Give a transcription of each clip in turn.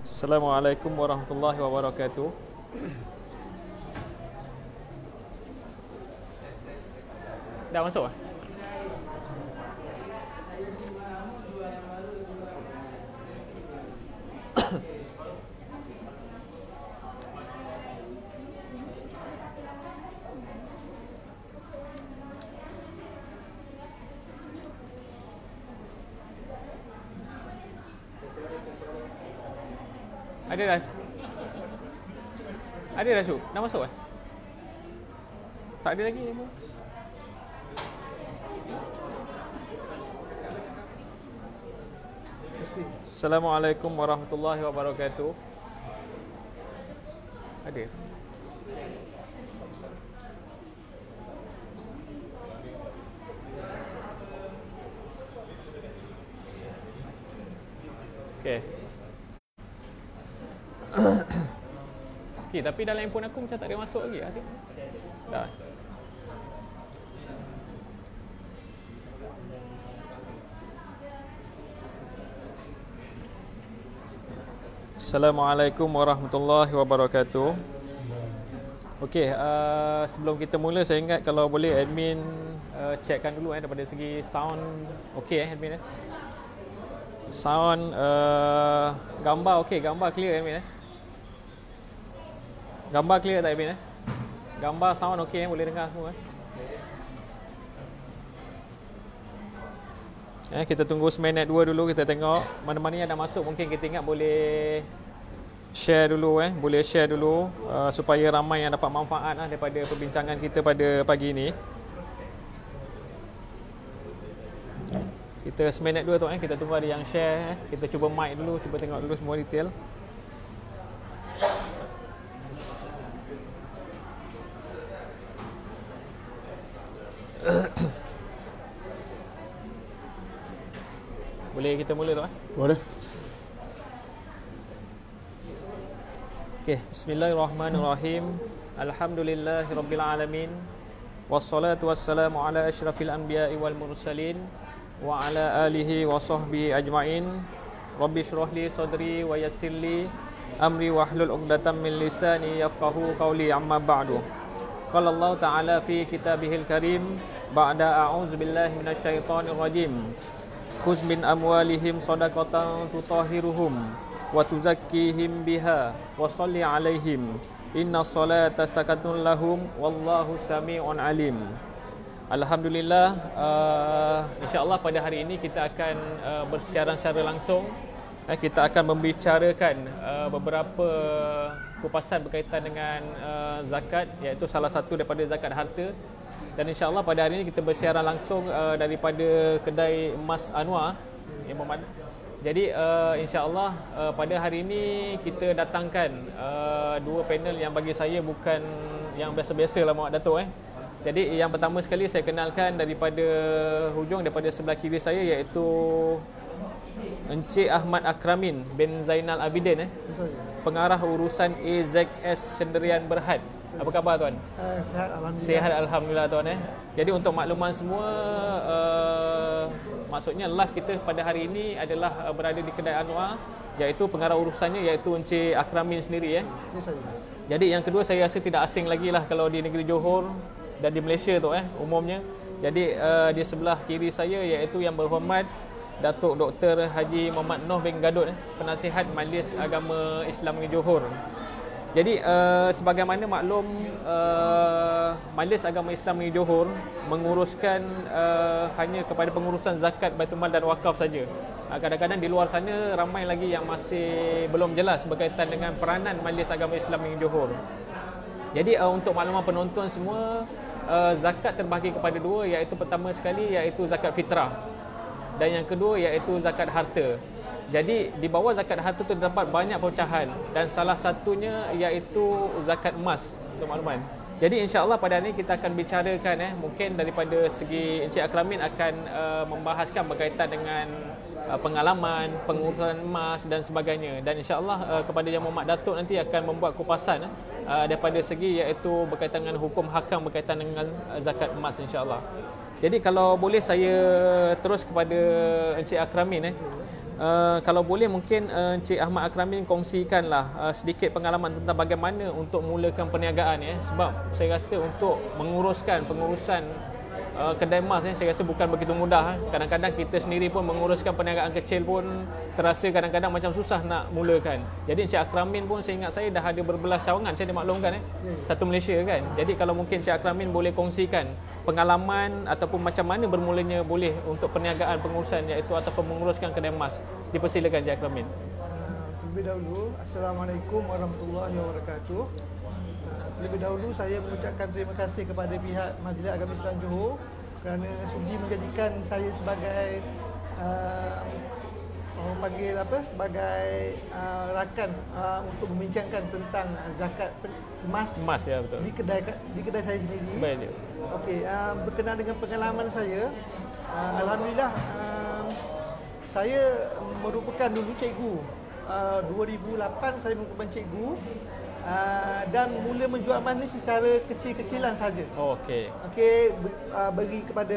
Assalamualaikum warahmatullahi wabarakatuh. Dah masuk ah? Ada dah. Ada dah Syuk? Dah masuk eh? Tak ada lagi apa? Assalamualaikum warahmatullahi wabarakatuh. Ada? Okay. Okay, tapi dalam handphone aku macam tak ada masuk lagi. Ada? Dah. Assalamualaikum warahmatullahi wabarakatuh. Okey, sebelum kita mula saya ingat kalau boleh admin checkkan dulu daripada segi sound okey admin sound gambar okey, gambar clear admin Gambar clear tak admin Gambar sound okey boleh dengar semua kita tunggu seminit dua dulu, kita tengok mana-mana yang dah masuk. Mungkin kita ingat boleh share dulu boleh share dulu supaya ramai yang dapat manfaat daripada perbincangan kita pada pagi ini. Kita seminit dua tu kita tunggu ada yang share kita cuba mic dulu, cuba tengok dulu semua detail. Boleh kita mula tu Boleh. Okey, bismillahirrahmanirrahim. Alhamdulillahirabbil alamin. Wassalatu wassalamu ala asyrafil anbiya'i wal mursalin wa ala alihi wa sahbihi ajmain. Rabbi shrah li sadri wa yassir li amri wahlul 'uqdatam min lisani yafqahu qawli, amma ba'du. Qala Allah Ta'ala fi kitabihil karim ba'da a'udzu billahi minasyaitonir rajim. Khuz min amwalihim shadaqatan tutahhiruhum wa tuzakkihim biha wa shalli 'alaihim inna sholata sakatun lahum wallahu sami'un alim. Alhamdulillah, insya-Allah pada hari ini kita akan bersiaran secara langsung. Kita akan membicarakan beberapa kupasan berkaitan dengan zakat, iaitu salah satu daripada zakat harta. Dan insya-Allah pada hari ini kita bersiaran langsung daripada kedai Emas Anwar Imam Ad. Jadi insya-Allah pada hari ini kita datangkan dua panel yang bagi saya bukan yang biasa-biasa lah Muhammad Dato'. Jadi yang pertama sekali saya kenalkan daripada hujung, daripada sebelah kiri saya, iaitu Encik Ahmad Akramin bin Zainal Abidin pengarah urusan AZS Sendirian Berhad. Apa khabar tuan? Sihat alhamdulillah. Sihat alhamdulillah tuan Jadi untuk makluman semua, maksudnya live kita pada hari ini adalah berada di kedai Anwar, iaitu pengarah urusannya iaitu Encik Akramin sendiri Jadi yang kedua saya rasa tidak asing lagi lah kalau di negeri Johor dan di Malaysia tu umumnya. Jadi di sebelah kiri saya iaitu yang berhormat Datuk Dr. Haji Muhammad Noh bin Gadot, Penasihat Majlis Agama Islam negeri Johor. Jadi sebagaimana maklum, Majlis Agama Islam negeri Johor menguruskan hanya kepada pengurusan zakat, Baitulmal dan wakaf saja. Kadang-kadang di luar sana ramai lagi yang masih belum jelas berkaitan dengan peranan Majlis Agama Islam negeri Johor. Jadi untuk makluman penonton semua, zakat terbahagi kepada dua, iaitu pertama sekali iaitu zakat fitrah dan yang kedua iaitu zakat harta. Jadi di bawah zakat harta tu terdapat banyak pecahan dan salah satunya iaitu zakat emas, untuk makluman. Jadi insya-Allah pada hari ini kita akan bicarakan mungkin daripada segi Encik Akramin akan membahaskan berkaitan dengan pengalaman pengurusan emas dan sebagainya, dan insya-Allah kepada Yang Muhammad Datuk nanti akan membuat kupasan daripada segi iaitu berkaitan dengan hukum hakam berkaitan dengan zakat emas insya-Allah. Jadi kalau boleh saya terus kepada Encik Akramin Kalau boleh mungkin Encik Ahmad Akramin kongsikanlah sedikit pengalaman tentang bagaimana untuk mulakan perniagaan ya. Sebab saya rasa untuk pengurusan kedai emas saya rasa bukan begitu mudah. Kadang-kadang kita sendiri pun menguruskan perniagaan kecil pun terasa kadang-kadang macam susah nak mulakan. Jadi Encik Akramin pun saya ingat saya dah ada berbelas cawangan, saya dimaklumkan satu Malaysia kan. Jadi kalau mungkin Encik Akramin boleh kongsikan pengalaman ataupun macam mana bermulanya boleh untuk perniagaan pengurusan iaitu ataupun menguruskan kedai emas. Dipersilakan Encik Akramin. Terlebih dahulu, Assalamualaikum warahmatullahi wabarakatuh. Terlebih dahulu saya mengucapkan terima kasih kepada pihak Majlis Agama Islam Johor kerana sudi menjadikan saya sebagai orang panggil apa sebagai rakan untuk membincangkan tentang zakat emas Ya betul. di kedai saya sendiri. Baik. Okey, berkenaan dengan pengalaman saya, alhamdulillah saya merupakan dulu cikgu. 2008 saya merupakan cikgu. Dan mula menjual emas ni secara kecil-kecilan saja. Okey. Bagi kepada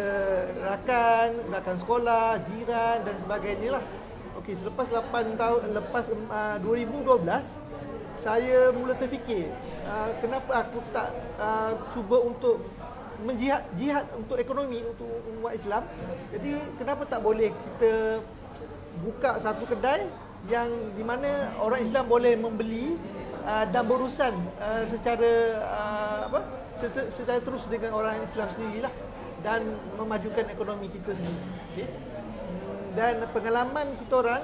rakan sekolah, jiran dan sebagainya lah. Okey, selepas 8 tahun, lepas 2012 saya mula terfikir kenapa aku tak cuba untuk jihad untuk ekonomi untuk umat Islam. Jadi kenapa tak boleh kita buka satu kedai yang di mana orang Islam boleh membeli dan berurusan secara terus dengan orang Islam sendirilah dan memajukan ekonomi kita sendiri. Okay? Dan pengalaman kita orang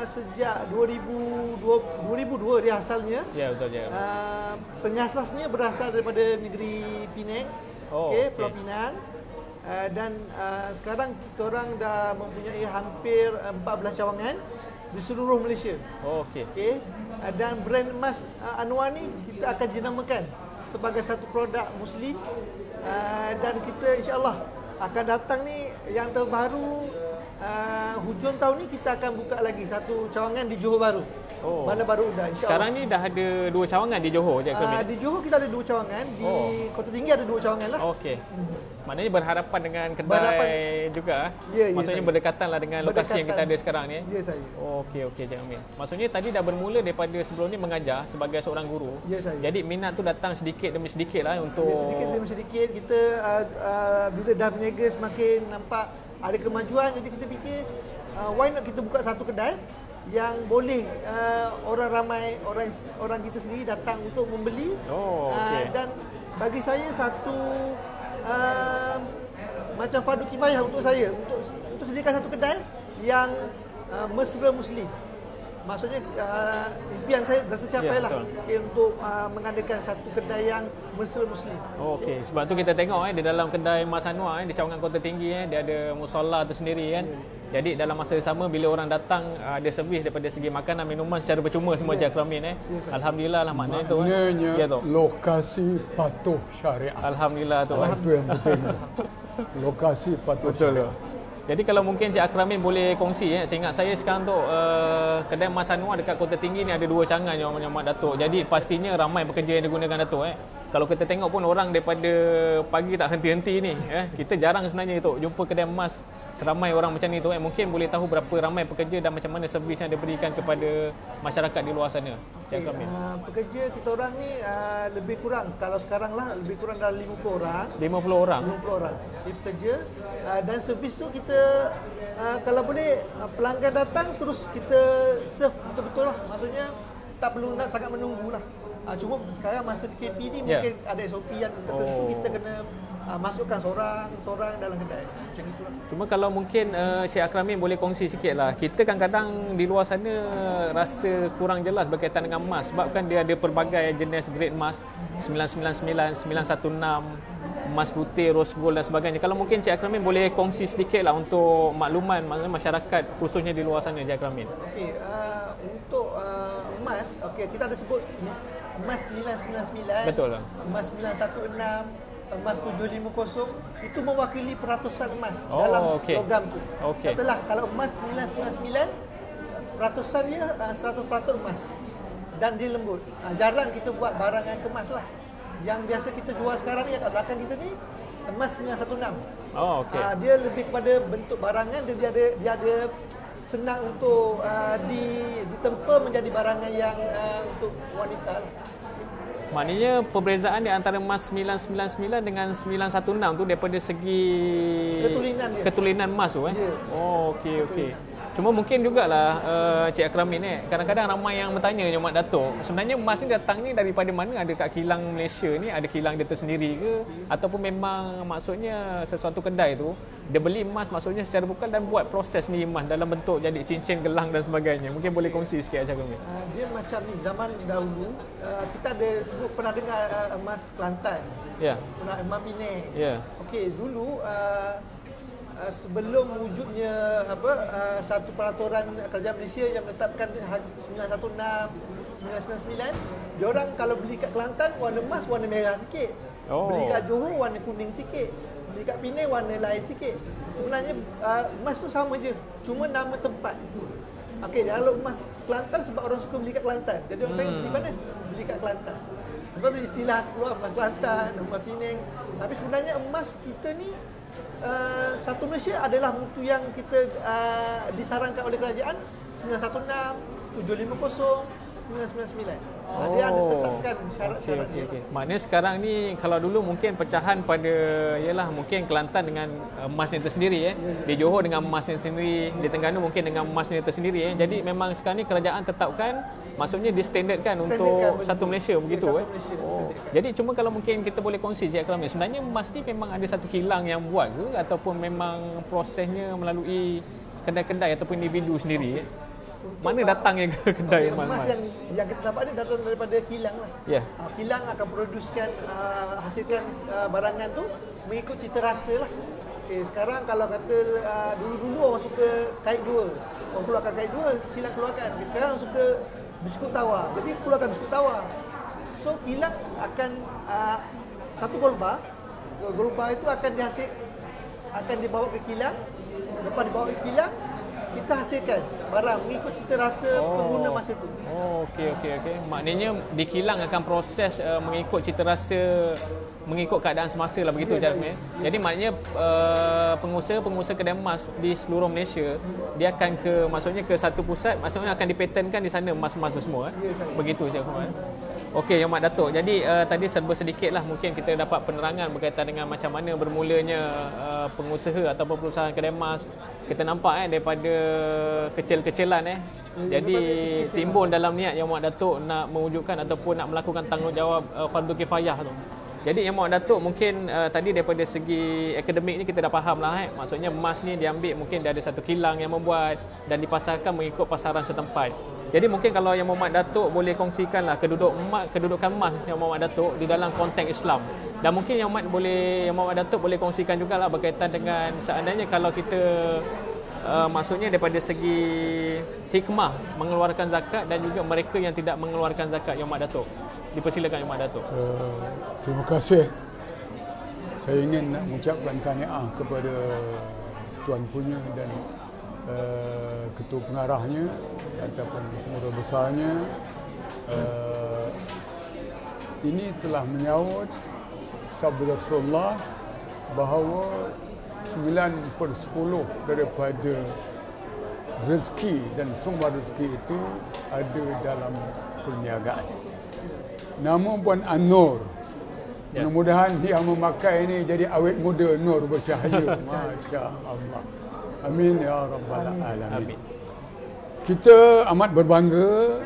sejak 2002 dia asalnya. Ya betul ya. Pengasasnya berasal daripada negeri Penang. Pulau Pinang. Dan sekarang kita orang dah mempunyai hampir 14 cawangan di seluruh Malaysia. Okey. Dan brand emas Anwar ni kita akan jenamakan sebagai satu produk Muslim, dan kita insya-Allah akan datang ni yang terbaru hujung tahun ni kita akan buka lagi satu cawangan di Johor Bahru. Mana Baru dah insya-Allah. Sekarang ni dah ada 2 cawangan di Johor je ke? Di Johor kita ada 2 cawangan, di Kota Tinggi ada 2 cawangan lah. Okey. Maknanya berhadapan dengan kedai juga. Maksudnya berdekatanlah dengan lokasi yang kita ada sekarang ni. Ya saya. Okey Cik Amin. Maksudnya tadi dah bermula daripada sebelum ni mengajar sebagai seorang guru. Ya saya. Jadi minat tu datang sedikit demi sedikit lah untuk sedikit demi sedikit kita bila dah berniaga semakin nampak ada kemajuan, jadi kita fikir why not kita buka satu kedai yang boleh orang ramai, orang kita sendiri datang untuk membeli. Dan bagi saya satu macam fardu kifayah untuk saya untuk sediakan satu kedai yang mesra Muslim. Maksudnya impian saya dah tercapai lah untuk mengadakan satu kedai yang mesra Muslim. Okey, sebab tu kita tengok di dalam kedai Mas Anwar di cawangan Kota Tinggi dia ada musola tersendiri kan. Jadi dalam masa yang sama bila orang datang ada servis daripada segi makanan minuman secara percuma semua Encik Akramin Alhamdulillah lah maknanya tu lokasi patuh syariat. Alhamdulillah tu. Itu yang penting. Lokasi patuh syariat. Jadi kalau mungkin Encik Akramin boleh kongsi saya ingat saya sekarang tu kedai Mas Anwar dekat Kota Tinggi ni ada 2 cawangan yang Mak Datuk. Jadi pastinya ramai pekerja yang digunakan Datuk Kalau kita tengok pun orang daripada pagi tak henti-henti ni kita jarang sebenarnya tu jumpa kedai emas seramai orang macam ni tu Mungkin boleh tahu berapa ramai pekerja dan macam mana servis yang diberikan kepada masyarakat di luar sana. Pekerja kita orang ni lebih kurang kalau sekarang lah lebih kurang dalam 50 orang. 50 orang pekerja dan servis tu kita kalau boleh pelanggan datang terus kita serve betul-betul lah. Maksudnya tak perlu nak sangat menunggu lah. Cuma sekarang masa PKP ni mungkin ada SOP yang tertentu kita kena masukkan seorang dalam kedai. Macam itulah. Cuma kalau mungkin Cik Akramin boleh kongsi sikit lah. Kita kadang-kadang di luar sana rasa kurang jelas berkaitan dengan emas. Sebab kan dia ada pelbagai jenis grade emas 999, 916 emas putih, rose gold dan sebagainya. Kalau mungkin Cik Akramin boleh kongsi sedikit lah untuk makluman masyarakat khususnya di luar sana Cik Akramin. Untuk emas, kita ada sebut emas 999, betul lah. Emas 916, emas 750 itu mewakili peratusan emas dalam logam tu. Katalah kalau emas 999 peratusannya 100% emas dan dia lembut. Jarang kita buat barang yang kemas lah. Yang biasa kita jual sekarang ni yang kat belakang kita ni emas 916. Dia lebih kepada bentuk barangan, dia ada senang untuk ditempa menjadi barangan yang untuk wanita. Maknanya perbezaan di antara emas 999 dengan 916 tu daripada segi ketulinan emas tu Ya. Oh, okey. Cuma mungkin jugalah Cik Akramin kadang-kadang ramai yang bertanya Yang Mak Datuk, sebenarnya emas ni datang ni daripada mana? Ada kat kilang Malaysia ni, ada kilang dia tersendiri ke? Ataupun memang maksudnya sesuatu kedai tu dia beli emas maksudnya secara bukan dan buat proses ni emas dalam bentuk jadi cincin, gelang dan sebagainya. Mungkin boleh kongsi sikit Cik Akramin. Dia macam ni, zaman dahulu kita ada sebut, pernah dengar emas Kelantan. Ya. Pernah emas Penang. Ya. Okey, dulu sebelum wujudnya satu peraturan kerajaan Malaysia yang menetapkan 916, 999, diorang kalau beli kat Kelantan warna emas warna merah sikit. Beli kat Johor warna kuning sikit. Beli kat Penang warna lain sikit. Sebenarnya emas tu sama je, cuma nama tempat. Okey, kalau emas Kelantan sebab orang suka beli kat Kelantan. Jadi orang tanya beli mana? Beli kat Kelantan. Sebab tu istilah keluar emas Kelantan, emas Penang. Tapi sebenarnya emas kita ni satu Malaysia adalah mutu yang kita disarankan oleh kerajaan 916, 750, 999. Dia ada tetapkan syarat-syarat dia. Okey. Maknanya sekarang ni kalau dulu mungkin pecahan pada ialah mungkin Kelantan dengan emasnya tersendiri di Johor dengan emasnya sendiri, di Terengganu mungkin dengan emasnya tersendiri Jadi memang sekarang ni kerajaan tetapkan, maksudnya distandardkan untuk satu Malaysia begitu Malaysia Jadi cuma kalau mungkin kita boleh kongsi Cik Akramin, sebenarnya emas ni memang ada satu kilang yang buat ke ataupun memang prosesnya melalui kedai-kedai ataupun individu sendiri Mana datangnya ke kedai emas yang kita dapat ni datang daripada kilang lah. Ya. Kilang akan produskan hasilkan barangan tu mengikut cita rasa lah. Okay, sekarang kalau kata dulu-dulu orang suka kait dua, orang keluarkan kait dua, kilang keluarkan. Okay, sekarang suka biskut tawar, jadi keluarkan biskut tawar. So kilang akan satu golba itu akan dibawa ke kilang. Lepas dibawa ke kilang, kita hasilkan barang mengikut cita rasa pengguna masa tu. Okey. Maknanya di kilang akan proses mengikut cita rasa, mengikut keadaan semasa lah begitu caranya. Jadi maknanya pengusaha kedai emas di seluruh Malaysia dia akan maksudnya ke satu pusat, maksudnya akan dipatenkan di sana emas-emas tu semua. Begitu Cik Ahmad. Okey, Yang Mak Datuk. Jadi tadi serba sedikit lah mungkin kita dapat penerangan berkaitan dengan macam mana bermulanya pengusaha ataupun perusahaan kedai emas. Kita nampak daripada kecil-kecilan Jadi timbul dalam niat Yang Mak Datuk nak mewujudkan ataupun nak melakukan tanggungjawab fardu kifayah tu. Jadi Yang Mak Datuk mungkin tadi daripada segi akademik ni kita dah faham lah Maksudnya emas ni diambil mungkin dia ada satu kilang yang membuat dan dipasarkan mengikut pasaran setempat. Jadi mungkin kalau Yang Muhammad Datuk boleh kongsikanlah kedudukan emas Yang Muhammad Datuk di dalam konteks Islam. Dan mungkin Yang Muhammad Datuk boleh kongsikan jugalah berkaitan dengan seandainya kalau kita maksudnya daripada segi hikmah mengeluarkan zakat dan juga mereka yang tidak mengeluarkan zakat Yang Muhammad Datuk. Dipersilakan Yang Muhammad Datuk. Terima kasih. Saya ingin nak mengucapkan tahniah kepada Tuan Punya dan ketua pengarahnya ataupun pengurus besarnya. Ini telah menyahut sabda Rasulullah bahawa 9/10 daripada rezeki dan sumber rezeki itu ada dalam perniagaan. Nama Puan An-Nur. Mudah-mudahan dia memakai ini jadi awet muda, nur bercahaya. Masya Allah. Amin ya rabbal alamin. Kita amat berbangga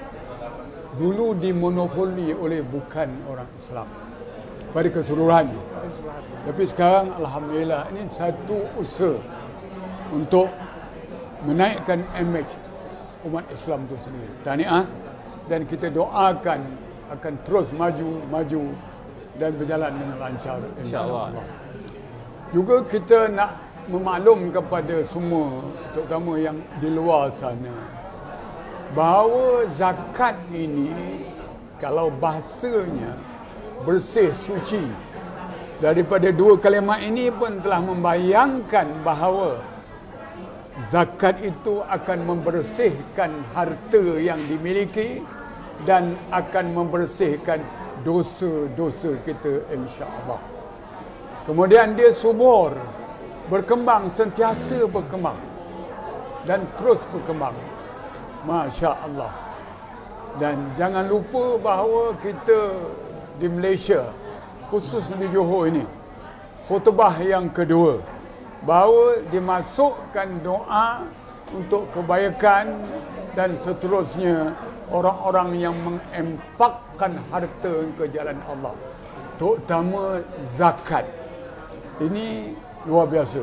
dulu dimonopoli oleh bukan orang Islam pada keseluruhannya. Tapi sekarang alhamdulillah ini satu usaha untuk menaikkan image umat Islam itu sendiri. Tahniah dan kita doakan akan terus maju dan berjalan dengan lancar insya-Allah. Juga kita nak memaklum kepada semua, terutama yang di luar sana, bahawa zakat ini kalau bahasanya bersih, suci, daripada dua kalimat ini pun telah membayangkan bahawa zakat itu akan membersihkan harta yang dimiliki dan akan membersihkan dosa-dosa kita insya-Allah. Kemudian dia subur, berkembang, sentiasa berkembang. dan terus berkembang. Masya Allah. Dan jangan lupa bahawa kita di Malaysia, khusus di Johor ini, khutbah yang kedua, bahawa dimasukkan doa untuk kebaikan dan seterusnya orang-orang yang menginfakkan harta ke jalan Allah, terutama zakat. Ini luar biasa.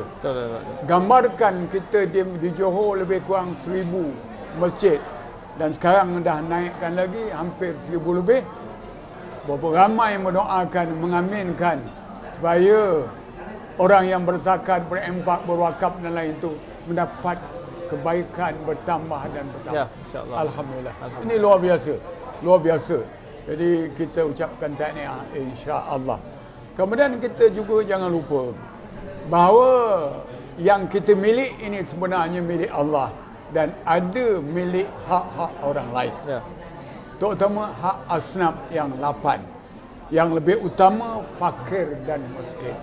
Gambarkan kita di Johor lebih kurang 1000 masjid dan sekarang dah naikkan lagi hampir 1000 lebih. Berapa ramai yang mendoakan, mengaminkan supaya orang yang berzakat, berimpak, berwakaf dan lain itu mendapat kebaikan bertambah dan bertambah. Ya, insya-Allah. Alhamdulillah. Ini luar biasa. Luar biasa. Jadi kita ucapkan tahniah insya-Allah. Kemudian kita juga jangan lupa bahawa yang kita milik ini sebenarnya milik Allah dan ada milik hak-hak orang lain. Ya. Terutama hak asnaf yang 8. Yang lebih utama fakir dan miskin.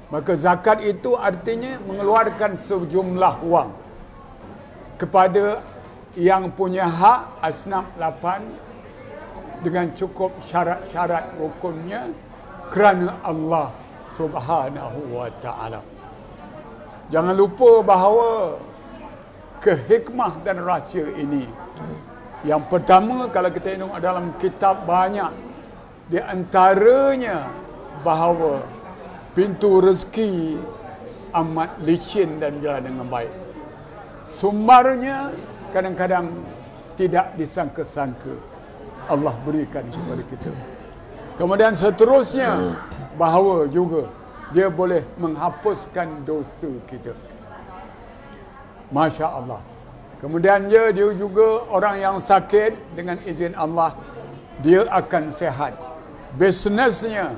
Maka zakat itu artinya mengeluarkan sejumlah wang kepada yang punya hak asnaf 8 dengan cukup syarat-syarat rukunnya kerana Allah Subhanahu wa ta'ala. Jangan lupa bahawa kehikmah dan rahsia ini, yang pertama kalau kita tengok dalam kitab banyak, di antaranya bahawa pintu rezeki amat licin dan jalan dengan baik. Sumbernya kadang-kadang tidak disangka-sangka Allah berikan kepada kita. Kemudian seterusnya bahawa juga dia boleh menghapuskan dosa kita. Masya Allah. Kemudian dia juga orang yang sakit dengan izin Allah dia akan sihat. Bisnesnya,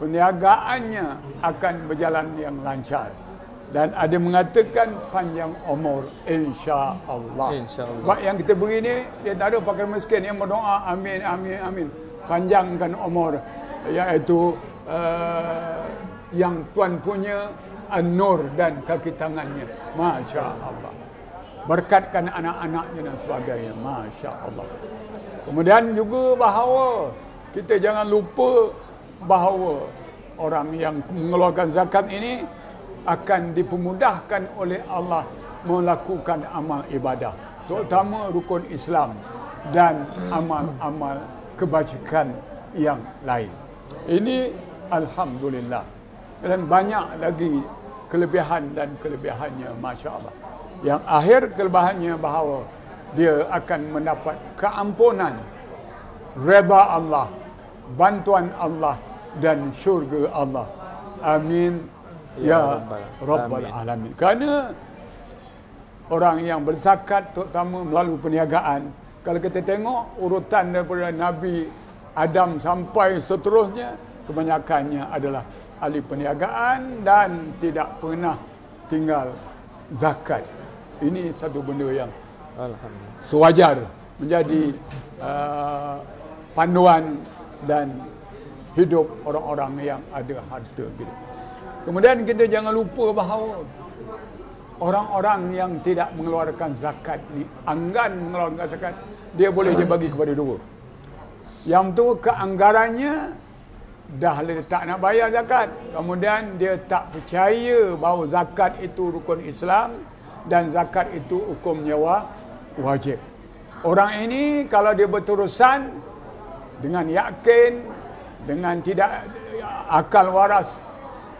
perniagaannya akan berjalan yang lancar. Dan ada mengatakan panjang umur insya-Allah. Insya-Allah. Sebab yang kita beri ni dia tak ada fakir miskin yang berdoa amin amin amin. Panjangkan umur, iaitu yang Tuhan punya an-nur dan kaki tangannya. Masya Allah. Berkatkan anak-anaknya dan sebagainya. Masya Allah. Kemudian juga bahawa kita jangan lupa bahawa orang yang mengeluarkan zakat ini akan dipermudahkan oleh Allah melakukan amal ibadah, terutama rukun Islam dan amal-amal kebajikan yang lain. Ini alhamdulillah. Dan banyak lagi kelebihan dan kelebihannya, masya Allah. Yang akhir kelebihannya bahawa dia akan mendapat keampunan, redha Allah, bantuan Allah dan syurga Allah. Amin ya Rabbal Alamin. Kerana orang yang berzakat terutama melalui perniagaan, kalau kita tengok urutan daripada Nabi Adam sampai seterusnya, kebanyakannya adalah ahli perniagaan dan tidak pernah tinggal zakat. Ini satu benda yang sewajar menjadi panduan dan hidup orang-orang yang ada harta gitu. Kemudian kita jangan lupa bahawa orang-orang yang tidak mengeluarkan zakat ni, enggan mengeluarkan zakat, dia boleh dia bagi kepada dua. Yang tu keanggarannya dah tak nak bayar zakat. Kemudian dia tak percaya bahawa zakat itu rukun Islam dan zakat itu hukumnya wajib. Orang ini kalau dia berterusan dengan yakin, dengan tidak akal waras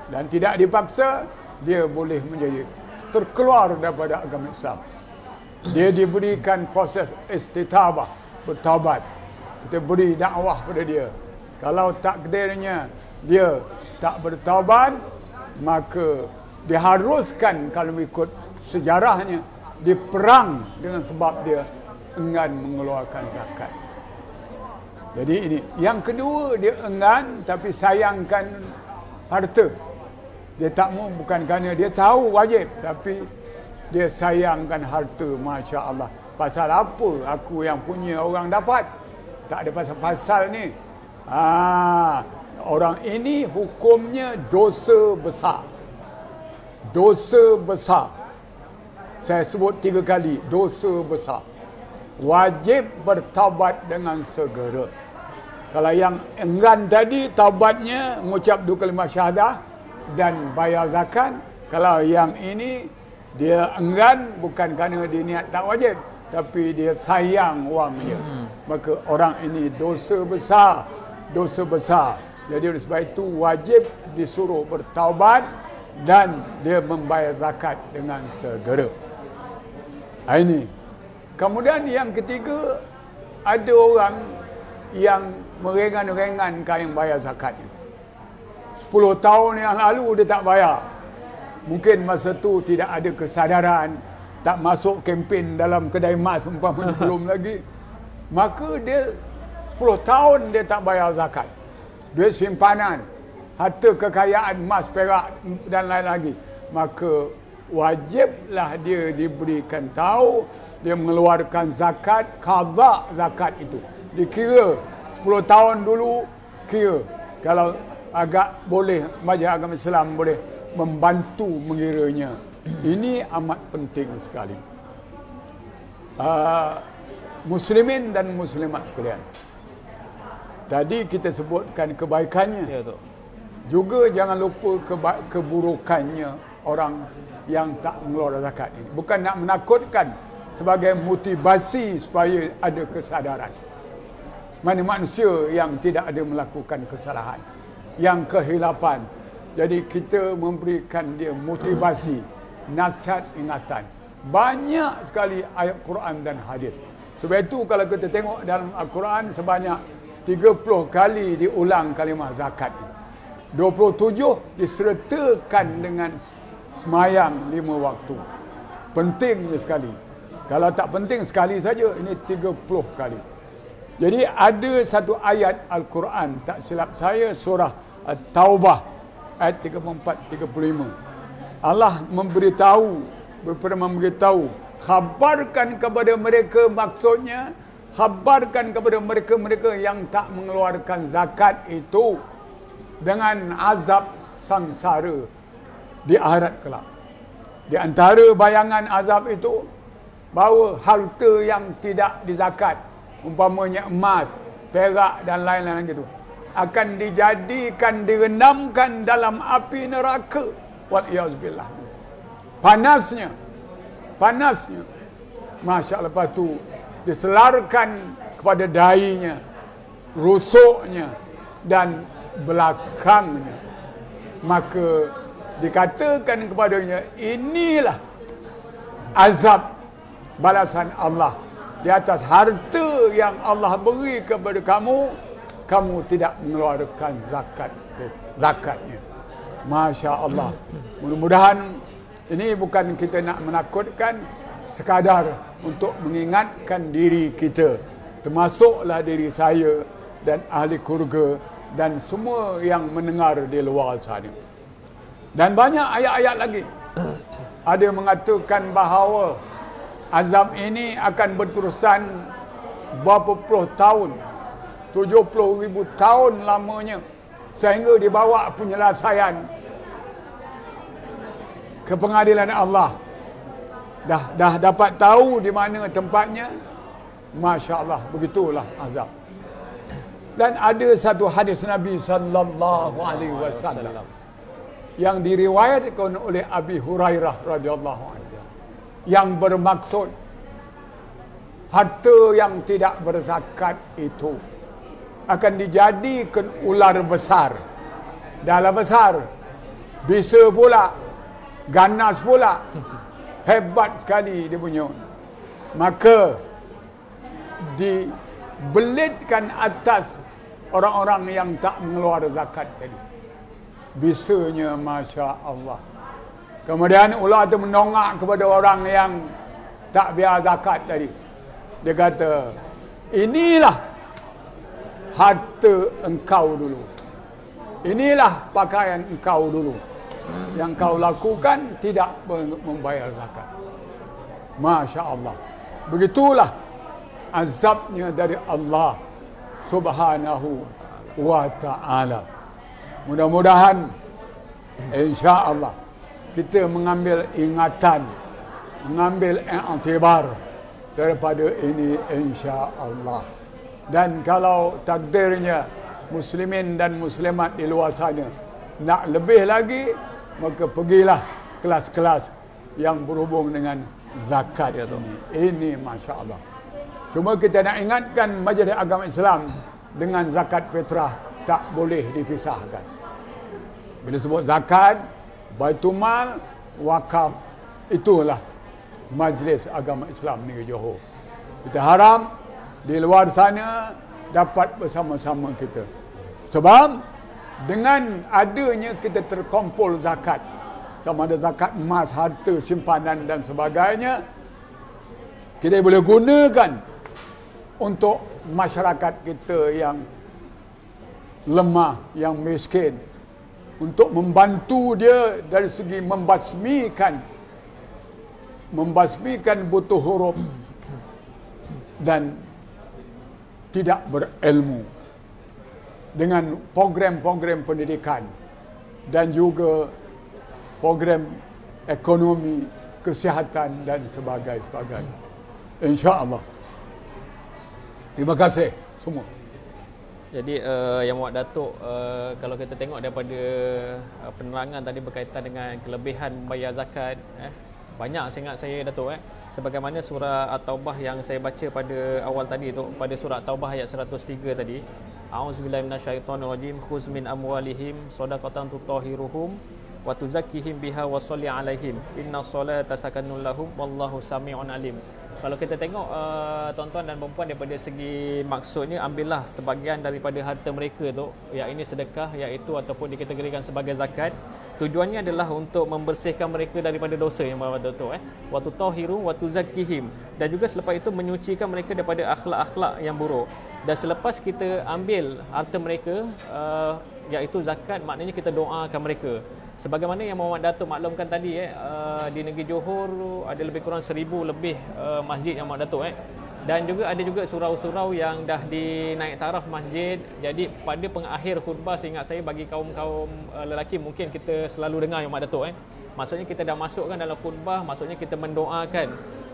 dan tidak dipaksa, dia boleh menjadi terkeluar daripada agama Islam. Dia diberikan proses istitabah, bertaubat. Kita beri dakwah pada dia. Kalau takdirnya dia tak bertaubat, maka diharuskan kalau ikut sejarahnya diperang dengan sebab dia enggan mengeluarkan zakat. Jadi ini. Yang kedua, dia enggan tapi sayangkan harta. Dia tak mau bukan kerana dia tahu wajib, tapi dia sayangkan harta. Masya Allah. Pasal apa aku yang punya orang dapat? Tak ada pasal-pasal ni. Orang ini hukumnya dosa besar. Dosa besar. Saya sebut 3 kali, dosa besar. Wajib bertaubat dengan segera. Kalau yang enggan tadi, taubatnya mengucap 2 kalimah syahadah dan bayar zakat. Kalau yang ini, dia enggan bukan kerana dia niat tak wajib, tapi dia sayang wangnya. Maka orang ini dosa besar. Dosa besar. Jadi oleh sebab itu wajib disuruh bertaubat dan dia membayar zakat dengan segera. Ini. Kemudian yang ketiga, ada orang yang merengan-rengankan yang bayar zakat. 10 tahun yang lalu dia tak bayar. Mungkin masa tu tidak ada kesadaran, tak masuk kempen dalam kedai emas umpamanya belum lagi. Maka dia 10 tahun dia tak bayar zakat. Duit simpanan, harta kekayaan emas, perak dan lain lagi. Maka wajiblah dia diberikan tahu, dia mengeluarkan zakat, qada zakat itu. Dikira 10 tahun dulu, kira. Kalau agak boleh, majlis agama Islam boleh membantu mengiranya. Ini amat penting sekali. Muslimin dan muslimat sekalian. Tadi kita sebutkan kebaikannya. Ya, Tok. Juga jangan lupa keburukannya orang yang tak mengeluarkan zakat ini. Bukan nak menakutkan, sebagai motivasi supaya ada kesadaran. Mana manusia yang tidak ada melakukan kesalahan, yang kehilapan. Jadi kita memberikan dia motivasi, nasihat, ingatan. Banyak sekali ayat Quran dan hadis. Sebab itu kalau kita tengok dalam Al-Quran sebanyak 30 kali diulang kalimah zakat. 27 disertakan dengan semayang 5 waktu. Pentingnya sekali. Kalau tak penting sekali saja, ini 30 kali. Jadi ada satu ayat Al-Quran, tak silap saya, surah At-Taubah ayat 34-35. Allah memberitahu, khabarkan kepada mereka, maksudnya khabarkan kepada mereka yang tak mengeluarkan zakat itu dengan azab sangsara di akhirat kelak. Di antara bayangan azab itu, bahawa harta yang tidak dizakat, umpamanya emas, perak dan lain-lain gitu, akan dijadikan, direndamkan dalam api neraka. Wa'iyazbillah. Panasnya. Masya Allah, lepas tu diselarkan kepada dahinya, rusuknya dan belakangnya. Maka dikatakan kepadanya, inilah azab balasan Allah di atas harta yang Allah beri kepada kamu, kamu tidak mengeluarkan zakatnya. Masya Allah. Mudah-mudahan ini bukan kita nak menakutkan, sekadar untuk mengingatkan diri kita, termasuklah diri saya dan ahli keluarga dan semua yang mendengar di luar sana. Dan banyak ayat-ayat lagi. Ada mengatakan bahawa azab ini akan berterusan berapa puluh tahun, 70,000 tahun lamanya, sehingga dibawa penyelesaian ke pengadilan Allah. Dah dapat tahu di mana tempatnya. Masya Allah, begitulah azab. Dan ada satu hadis Nabi sallallahu alaihi wasallam yang diriwayatkan oleh Abi Hurairah radhiyallahu anhu, yang bermaksud harta yang tidak berzakat itu akan dijadikan ular besar. Dalam besar, bisa pula, ganas pula, hebat sekali dia punya. Maka dibelitkan atas orang-orang yang tak mengeluarkan zakat tadi. Bisanya Masya Allah. Kemudian ular itu menongak kepada orang yang tak biar zakat tadi. Dia kata, inilah harta engkau dulu, inilah pakaian engkau dulu, yang kau lakukan tidak membayar zakat. Masya Allah. Begitulah azabnya dari Allah Subhanahu wa ta'ala. Mudah-mudahan insya Allah kita mengambil ingatan mengambil i'tibar daripada ini insya-Allah. Dan kalau takdirnya muslimin dan muslimat di luar sana nak lebih lagi, maka pergilah kelas-kelas yang berhubung dengan zakat ini. Ini masya-Allah. Cuma kita nak ingatkan Majlis Agama Islam dengan zakat fitrah tak boleh dipisahkan. Bila sebut zakat, baitul mal, wakaf, itulah Majlis Agama Islam Negeri Johor. Kita harap di luar sana dapat bersama-sama kita. Sebab dengan adanya kita terkumpul zakat, sama ada zakat emas, harta, simpanan dan sebagainya, kita boleh gunakan untuk masyarakat kita yang lemah, yang miskin, untuk membantu dia dari segi membasmikan butuh huruf dan tidak berilmu, dengan program-program pendidikan dan juga program ekonomi, kesihatan dan sebagainya. Insya-Allah. Terima kasih semua. Jadi Yang Muhammad Datuk, kalau kita tengok daripada penerangan tadi berkaitan dengan kelebihan bayar zakat, banyak saya ingat saya Datuk, sebagaimana surah At-Taubah yang saya baca pada awal tadi tu, pada surah At-Taubah ayat 103 tadi, a'udzubillahi minasyaitonirrajim, khuz min amwalihim shadaqatan tutahhiruhum wa tuzakkihim biha wa shalli alaihim inna sholata sakanun lahum wallahu sami'un alim. Kalau kita tengok tuan-tuan dan puan-puan, daripada segi maksudnya, ambillah sebahagian daripada harta mereka tu, yang ini sedekah, iaitu ataupun dikategorikan sebagai zakat. Tujuannya adalah untuk membersihkan mereka daripada dosa yang berada tu, wa tutahhiru wa tuzakkihim, dan juga selepas itu menyucikan mereka daripada akhlak-akhlak yang buruk. Dan selepas kita ambil harta mereka, iaitu zakat, maknanya kita doakan mereka. Sebagaimana yang Muhammad Datuk maklumkan tadi, di negeri Johor ada lebih kurang 1000 lebih masjid yang Muhammad Datuk, dan juga ada juga surau-surau yang dah dinaik taraf masjid. Jadi pada pengakhir khutbah, seingat saya, bagi kaum-kaum lelaki, mungkin kita selalu dengar yang Muhammad Datuk, maksudnya kita dah masukkan dalam khutbah, maksudnya kita mendoakan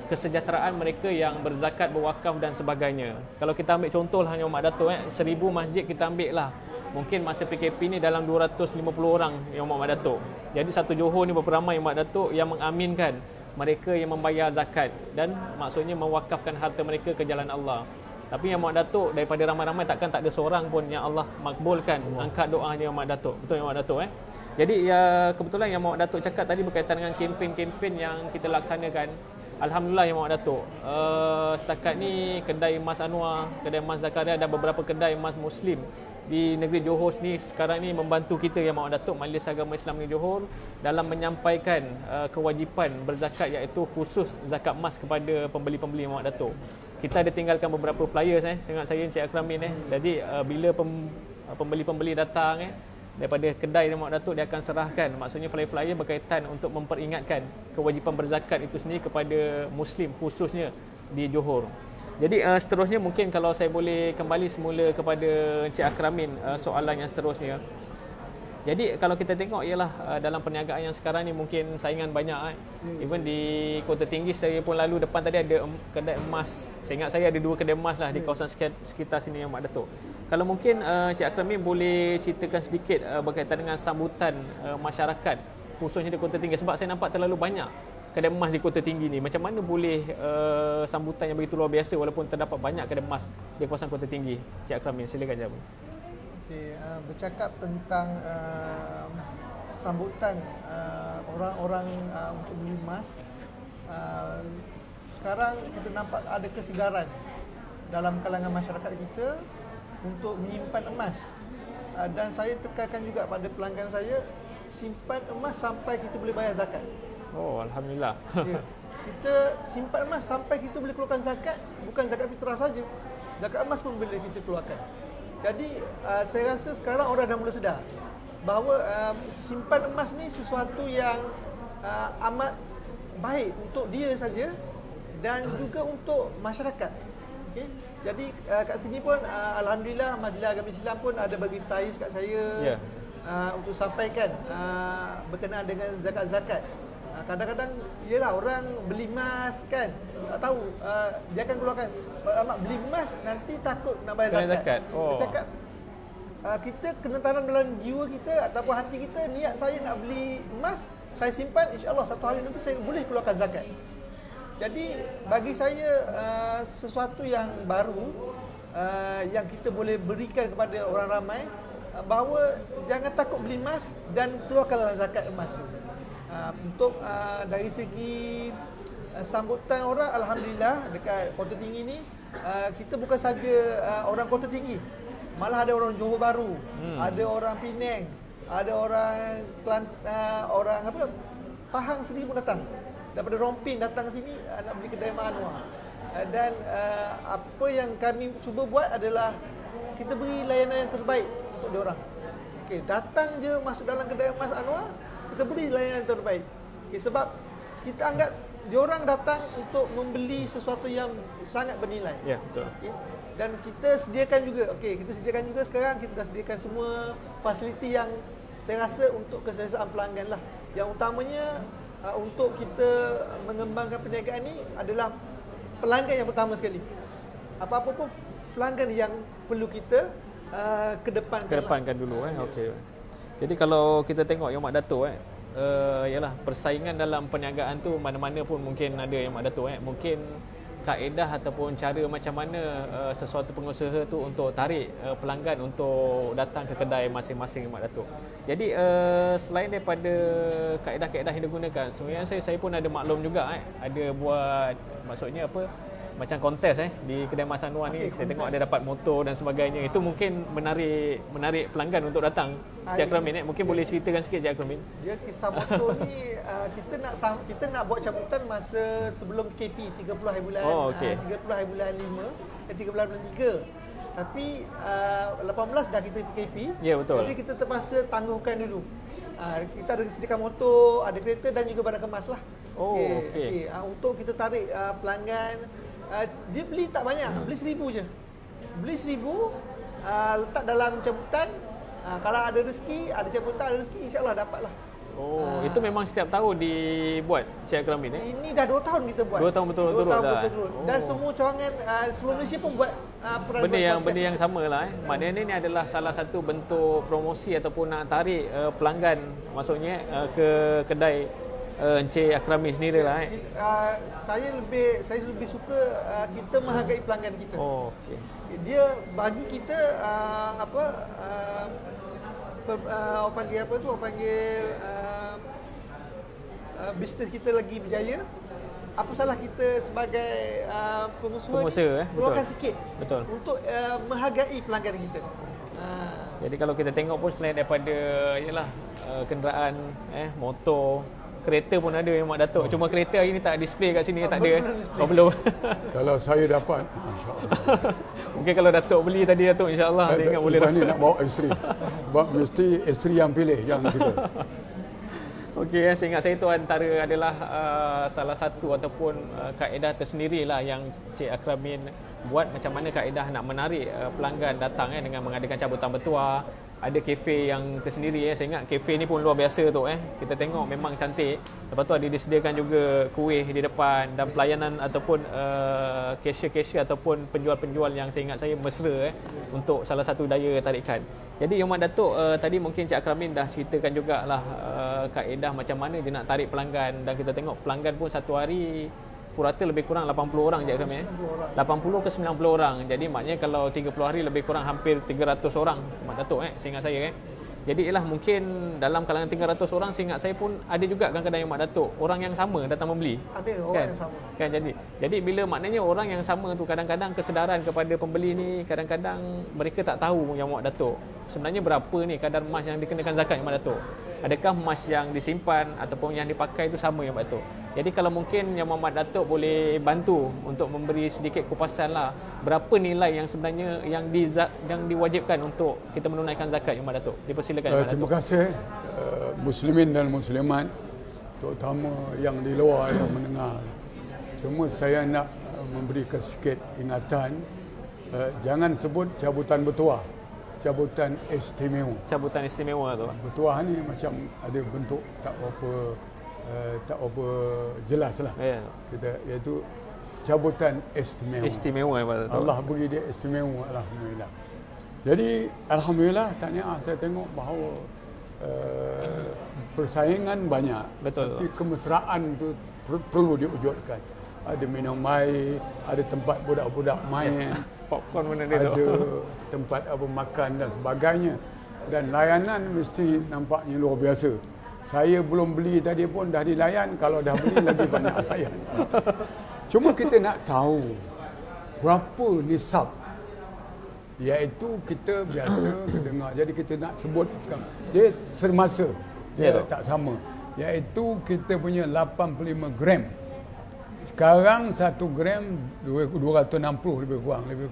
kesejahteraan mereka yang berzakat, berwakaf dan sebagainya. Kalau kita ambil contoh lah yang Muhammad Datuk, 1000 masjid kita ambil lah, mungkin masa PKP ni dalam 250 orang yang Muhammad Datuk. Jadi satu Johor ni berapa ramai yang Muhammad Datuk yang mengaminkan mereka yang membayar zakat dan maksudnya mewakafkan harta mereka ke jalan Allah. Tapi yang Muhammad Datuk, daripada ramai-ramai takkan tak ada seorang pun yang Allah makbulkan angkat doanya yang Muhammad Datuk. Betul yang Muhammad Datuk, Jadi kebetulan yang Muhammad Datuk cakap tadi berkaitan dengan kempen-kempen yang kita laksanakan. Alhamdulillah yang Muhammad Datuk, setakat ni kedai emas Anwar, kedai emas Zakaria dan beberapa kedai emas Muslim di negeri Johor ni sekarang ni membantu kita yang Muhammad Datuk, Majlis Agama Islam Negeri Johor, dalam menyampaikan kewajipan berzakat, iaitu khusus zakat emas kepada pembeli-pembeli yang Muhammad Datuk. Kita ada tinggalkan beberapa flyers, ingat saya Encik Akramin, jadi bila pembeli-pembeli datang daripada kedai yang Muhammad Datuk, dia akan serahkan, maksudnya flyer-flyer berkaitan untuk memperingatkan kewajipan berzakat itu sendiri kepada Muslim khususnya di Johor. Jadi seterusnya mungkin kalau saya boleh kembali semula kepada Encik Akramin, soalan yang seterusnya. Jadi kalau kita tengok ialah dalam perniagaan yang sekarang ni mungkin saingan banyak, even di Kota Tinggi saya pun lalu depan tadi ada kedai emas. Saya ingat saya ada 2 kedai emas lah di kawasan sekitar sini yang Muhammad Datuk. Kalau mungkin Encik Akramin boleh ceritakan sedikit berkaitan dengan sambutan masyarakat khususnya di Kota Tinggi, sebab saya nampak terlalu banyak kedai emas di Kota Tinggi ni. Macam mana boleh sambutan yang begitu luar biasa walaupun terdapat banyak kedai emas di kawasan Kota Tinggi? Encik Akramin, silakan jawab. Okey, bercakap tentang sambutan orang-orang untuk beli emas, sekarang kita nampak ada kesedaran dalam kalangan masyarakat kita untuk menyimpan emas, dan saya tekankan juga pada pelanggan saya, simpan emas sampai kita boleh bayar zakat. Oh, alhamdulillah. Ya. Kita simpan emas sampai kita boleh keluarkan zakat, bukan zakat fitrah saja. Zakat emas pun boleh kita keluarkan. Jadi saya rasa sekarang orang dah mula sedar bahawa simpan emas ni sesuatu yang amat baik untuk dia saja dan juga untuk masyarakat. Okay? Jadi kat sini pun alhamdulillah Majlis Agama Islam pun ada bagi flyers kat saya, untuk sampaikan berkenaan dengan zakat-zakat. Kadang-kadang yelah orang beli emas kan, tak tahu dia akan keluarkan mak beli emas nanti takut nak bayar zakat. Dia cakap kita kena tanam dalam jiwa kita ataupun hati kita, niat saya nak beli emas, saya simpan, insya-Allah satu hari nanti saya boleh keluarkan zakat. Jadi bagi saya sesuatu yang baru yang kita boleh berikan kepada orang ramai, bahawa jangan takut beli emas dan keluarkanlah zakat emas tu. Untuk dari segi sambutan orang, alhamdulillah dekat Kota Tinggi ni kita bukan saja orang Kota Tinggi, malah ada orang Johor Bahru, ada orang Penang, ada orang orang apa Pahang sendiri pun datang, daripada Rompin datang sini nak beli kedai Mak Anwar. Dan apa yang kami cuba buat adalah kita beri layanan yang terbaik untuk diorang. Okey, datang je masuk dalam kedai Mas Anwar, kita beri layanan yang terbaik. Okey, sebab kita anggap diorang datang untuk membeli sesuatu yang sangat bernilai. Ya, betul. Okey. Dan kita sediakan juga, kita sediakan juga sekarang, kita dah sediakan semua fasiliti yang saya rasa untuk keselesaan pelanggan lah. Yang utamanya untuk kita mengembangkan perniagaan ni adalah pelanggan yang pertama sekali. Apa-apa pun pelanggan yang perlu kita kedepankan dulu. Okey. Jadi kalau kita tengok Yang Mak Dato' ialah persaingan dalam perniagaan tu mana-mana pun mungkin ada Yang Mak Dato'. Mungkin kaedah ataupun cara macam mana sesuatu pengusaha tu untuk tarik pelanggan untuk datang ke kedai masing-masing Yang Mak Dato'. Jadi selain daripada kaedah-kaedah yang digunakan, sebenarnya saya pun ada maklum juga ada buat, maksudnya apa, macam kontes di kedai Mas Anwar ni. Saya tengok ada dapat motor dan sebagainya. Itu mungkin menarik pelanggan untuk datang. Cik Akramin mungkin boleh ceritakan sikit Cik Akramin. Dia kisah motor ni kita nak buat cabutan masa sebelum KP 30 hari bulan 30 hari bulan 5 13 bulan 3. Tapi 18 dah kita KP. Ya, betul. Jadi kita terpaksa tangguhkan dulu. Kita ada sediakan motor, ada kereta dan juga barang kemas lah. Okey. Untuk kita tarik pelanggan. Dia beli tak banyak, beli 1,000 je. Beli 1,000, letak dalam cabutan. Kalau ada rezeki, ada cabutan, ada rezeki, insya-Allah dapatlah. Itu memang setiap tahun dibuat Cik Akramin Ini dah 2 tahun kita buat. 2 tahun betul-betul dah. Dan semua cawangan seluruh Malaysia pun buat benda yang samalah. Maknanya ni adalah salah satu bentuk promosi ataupun nak tarik pelanggan, maksudnya ke kedai Encik Akramin sendirilah. Saya lebih suka kita menghargai pelanggan kita. Okey. Dia bagi kita bisnes kita lagi berjaya. Apa salah kita sebagai pengusaha keluarkan sikit betul untuk menghargai pelanggan kita. Jadi kalau kita tengok pun selain daripada kenderaan motor, kereta pun ada Yang Mak Dato'. Cuma kereta hari ni tak display kat sini, tak ada. Belum. Kalau saya dapat, insya-Allah. Mungkin kalau Dato' beli tadi Dato', insya-Allah saya ingat boleh ni nak bawa isteri. Sebab mesti isteri yang pilih, yang kita. Okey, saya ingat saya tu adalah salah satu ataupun kaedah tersendirilah yang Cik Akramin buat, macam mana kaedah nak menarik pelanggan datang dengan mengadakan cabutan bertuah. Ada kafe yang tersendiri Saya ingat kafe ni pun luar biasa tu Kita tengok memang cantik. Lepas tu ada disediakan juga kuih di depan, dan pelayanan ataupun cashier ataupun penjual-penjual yang saya ingat saya mesra untuk salah satu daya tarikan. Jadi Yang Mak Dato' tadi mungkin Cik Akramin dah ceritakan jugalah kaedah macam mana dia nak tarik pelanggan, dan kita tengok pelanggan pun satu hari purata lebih kurang 80 orang je Akramin 80 ke 90 orang. Jadi maknanya kalau 30 hari lebih kurang hampir 300 orang Mak Dato' seingat saya Jadi ialah mungkin dalam kalangan 300 orang, seingat saya pun ada juga kadang-kadang Yang Mak Dato' orang yang sama datang membeli. Ada orang yang sama. Kan jadi bila maknanya orang yang sama tu, kadang-kadang kesedaran kepada pembeli ni, kadang-kadang mereka tak tahu Yang Mak Dato' sebenarnya berapa ni kadar emas yang dikenakan zakat Yang Mak Dato'. Adakah emas yang disimpan ataupun yang dipakai itu sama Yang Mak Dato'? Jadi kalau mungkin Yang Mak Dato' boleh bantu untuk memberi sedikit kupasan lah, berapa nilai yang sebenarnya yang diwajibkan untuk kita menunaikan zakat Yang Mak Dato'? Dipersilakan Yang Mak Dato'. Terima kasih muslimin dan muslimat, terutama yang di luar yang mendengar. Cuma saya nak memberikan sedikit ingatan, jangan sebut cabutan bertuah, cabutan istimewa. Cabutan istimewa tu. Bertuah ni macam ada bentuk tak berapa tak apa jelas lah. Ya. Kita iaitu cabutan istimewa. Istimewa pada tu. Allah beri dia istimewa, alhamdulillah. Jadi alhamdulillah tahniah saya tengok bahawa persaingan banyak. Betul. Tapi kemesraan tu perlu diwujudkan. Ada minum air, ada tempat budak-budak main, Popcorn mana dia ada tu. tempat apa makan dan sebagainya. Dan layanan mesti nampaknya luar biasa. Saya belum beli tadi pun dah dilayan, kalau dah beli lagi banyak layan. Cuma kita nak tahu berapa nisab. Iaitu kita biasa dengar. Jadi kita nak sebut sekarang. Dia semasa. Dia tak sama. Iaitu kita punya 85 gram. Sekarang 1 gram 260 lebih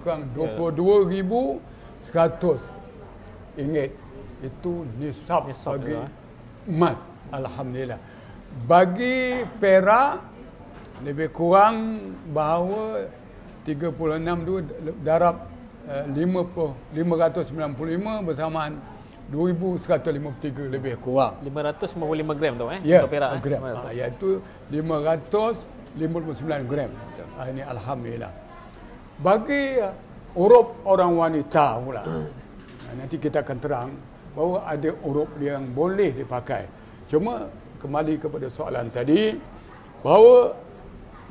kurang 22,100 ringgit. Itu nisab bagi emas, alhamdulillah. Bagi perak lebih kurang bahawa 36 tu darab 595 bersamaan 2,153 lebih kurang. 555 gram tu Ya, untuk perak gram. Iaitu 559 gram. Ini alhamdulillah. Bagi urup orang wanita pula. Nanti kita akan terang bahawa ada urup yang boleh dipakai. Cuma kembali kepada soalan tadi bahawa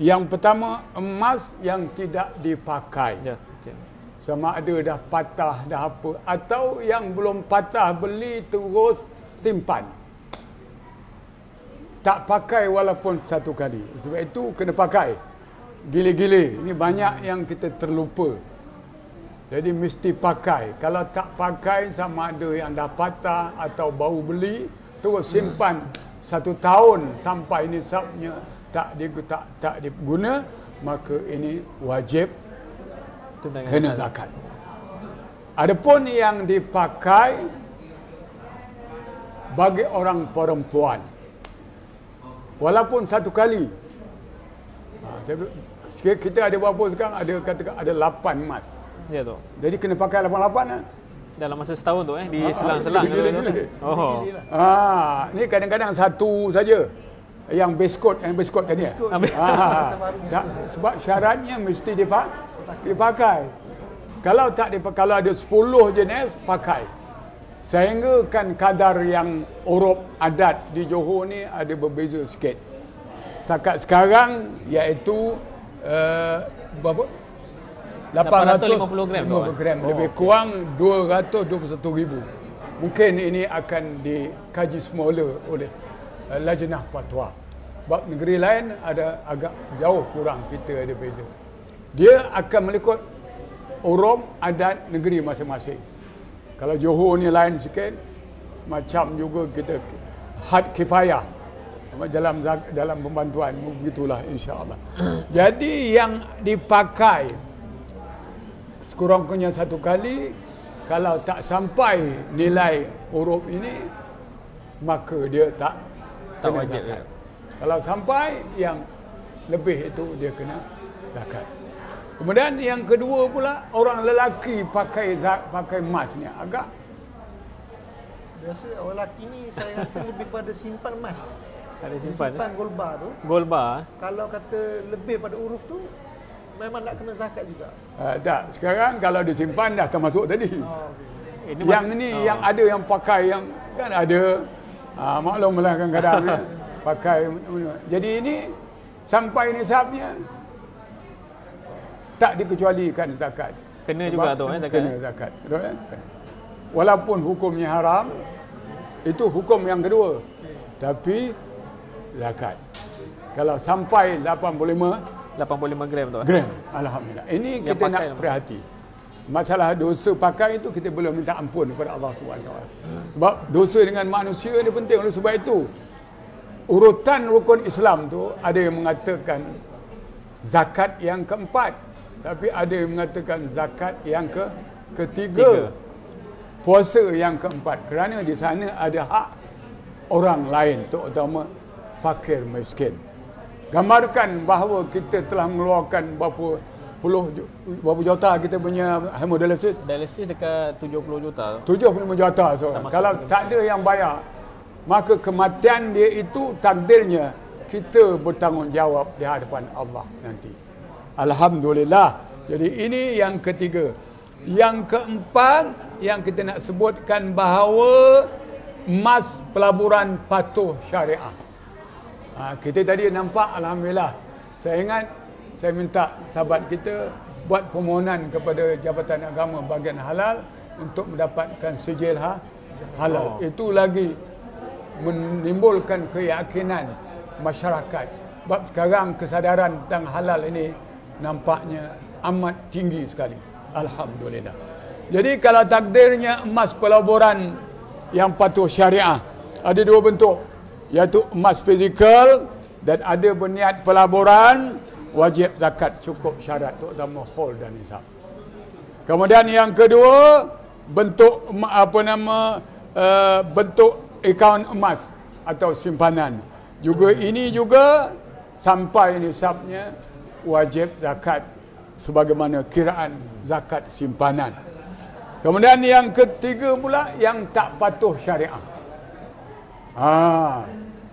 yang pertama emas yang tidak dipakai. Ya. Okay. Sama ada dah patah dah apa atau yang belum patah beli terus simpan. Tak pakai walaupun satu kali. Sebab itu kena pakai. Gila-gila. Ini banyak yang kita terlupa. Jadi mesti pakai. Kalau tak pakai sama ada yang dah patah atau baru beli, terus simpan 1 tahun sampai nisabnya tak diguna, maka ini wajib kena zakat. Adapun yang dipakai bagi orang perempuan, walaupun satu kali. Kita ada berapa sekarang? Ada 8 emas. Ya tu. Jadi kena pakai 88 lah. Dalam masa setahun tu di selang-selang. Oh. Ni kadang-kadang satu saja. Yang beskot tadi. Sebab syaratnya mesti dipakai. Kalau tak dipakai, kalau ada 10 jenis pakai. Sehingga kan kadar yang urup adat di Johor ni ada berbeza sikit. Setakat sekarang iaitu berapa? 850 gram. Lebih kurang 221,000. Mungkin ini akan dikaji semula oleh Lajnah Fatwa. Sebab negeri lain ada agak jauh kurang, kita ada beza. Dia akan mengikut urup adat negeri masing-masing. Kalau Johor ni lain sikit, macam juga kita had kifayah dalam pembantuan, begitulah insya-Allah. Jadi yang dipakai kurang-kurangnya satu kali, kalau tak sampai nilai urup ini, maka dia tak wajib zakat. Kalau sampai yang lebih itu dia kena zakat. Kemudian yang kedua pula, orang lelaki pakai emas ni agak biasa orang lelaki ni saya rasa lebih pada simpan emas. Ada simpan gold bar tu. Gold bar. Kalau kata lebih pada uruf tu memang nak kena zakat juga. Tak, sekarang kalau disimpan dah termasuk tadi. Okay. Ini yang ni yang ada yang pakai yang kan ada maklumlah kadang-kadang pakai. Jadi ini sampai nisabnya tak dikecualikan zakat. Kena juga tu zakat. Kena zakat. Betul kan? Walaupun hukumnya haram, itu hukum yang kedua. Tapi zakat. Kalau sampai 85 gram tu. Gram. Alhamdulillah. Ini yang kita nak perhati. Masalah dosa pakai itu kita belum minta ampun kepada Allah SWT. Sebab dosa dengan manusia ni penting. Oleh sebab itu urutan rukun Islam tu ada yang mengatakan zakat yang keempat, tapi ada yang mengatakan zakat yang ketiga. Puasa yang keempat, kerana di sana ada hak orang lain, terutama fakir miskin. Gambarkan bahawa kita telah mengeluarkan berapa juta kita punya hemodialisis? Dialisis dekat 70 juta. 75 juta seorang. Kalau tak ada yang bayar, maka kematian dia itu takdirnya kita bertanggungjawab di hadapan Allah nanti. Alhamdulillah. Jadi ini yang ketiga. Yang keempat yang kita nak sebutkan bahawa emas pelaburan patuh syariah. Kita tadi nampak, alhamdulillah. Saya ingat saya minta sahabat kita buat permohonan kepada Jabatan Agama bahagian halal untuk mendapatkan sijil halal. Itu lagi menimbulkan keyakinan masyarakat. Sebab sekarang kesadaran tentang halal ini nampaknya amat tinggi sekali. Alhamdulillah. Jadi kalau takdirnya emas pelaburan yang patuh syariah, ada dua bentuk, iaitu emas fizikal dan ada berniat pelaburan, wajib zakat cukup syarat, terutama hol dan nisab. Kemudian yang kedua, bentuk bentuk akaun emas atau simpanan. Juga ini juga sampai nisabnya wajib zakat sebagaimana kiraan zakat simpanan. Kemudian yang ketiga pula yang tak patuh syariah.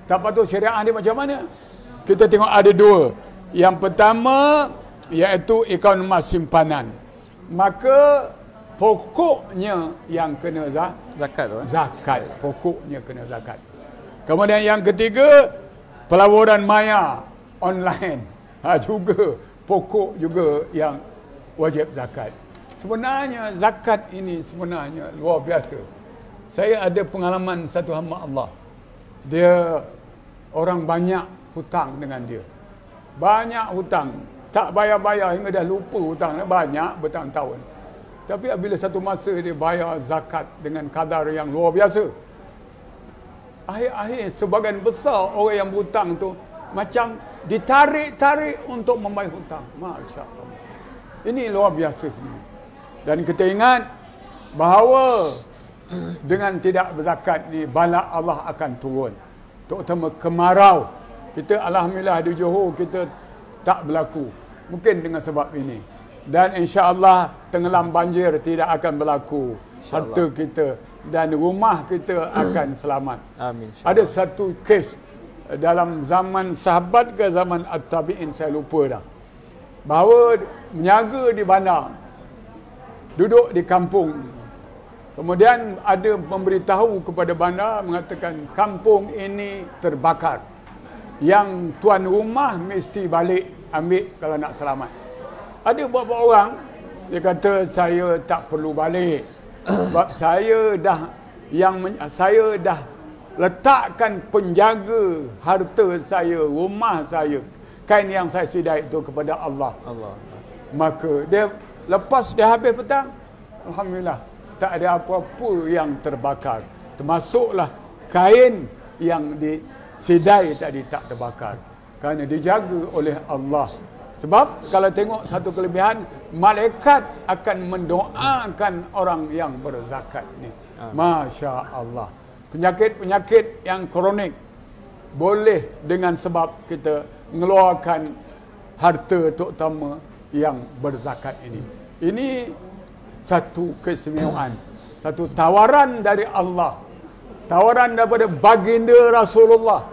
Tak patuh syariah ni macam mana? Kita tengok ada dua. Yang pertama iaitu akaun emas simpanan. Maka pokoknya yang kena zakat tu. Zakat, pokoknya kena zakat. Kemudian yang ketiga pelaburan maya online. Juga pokok juga yang wajib zakat. Sebenarnya zakat ini sebenarnya luar biasa. Saya ada pengalaman satu hamba Allah. Dia orang banyak hutang dengan dia. Banyak hutang. Tak bayar-bayar hingga dah lupa hutang. Banyak bertahun-tahun. Tapi apabila satu masa dia bayar zakat dengan kadar yang luar biasa. Akhir-akhir sebahagian besar orang yang berhutang tu macam ditarik-tarik untuk membayar hutang. Masya Allah. Ini luar biasa sebenarnya. Dan kita ingat bahawa dengan tidak berzakat ni bala Allah akan turun. Terutama kemarau. Kita alhamdulillah di Johor kita tak berlaku. Mungkin dengan sebab ini. Dan insya-Allah tenggelam banjir tidak akan berlaku. Harta kita dan rumah kita akan selamat. Amin. Ada satu kes dalam zaman sahabat ke zaman at-tabi'in, saya lupa dah. Bahawa menyaga di bandar. Duduk di kampung. Kemudian ada memberitahu kepada bandar mengatakan kampung ini terbakar. Yang tuan rumah mesti balik ambil kalau nak selamat. Ada beberapa orang dia kata saya tak perlu balik. Sebab saya dah letakkan penjaga harta saya, rumah saya, kain yang saya sidai itu kepada Allah. Maka dia lepas dia habis petang, alhamdulillah tak ada apa-apa yang terbakar. Termasuklah kain yang disidai tadi tak terbakar. Kerana dijaga oleh Allah. Sebab kalau tengok satu kelebihan, malaikat akan mendoakan orang yang berzakat ni. Masya Allah. Penyakit-penyakit yang kronik boleh dengan sebab kita mengeluarkan harta terutama yang berzakat ini. Ini satu keistimewaan, satu tawaran dari Allah, tawaran daripada baginda Rasulullah,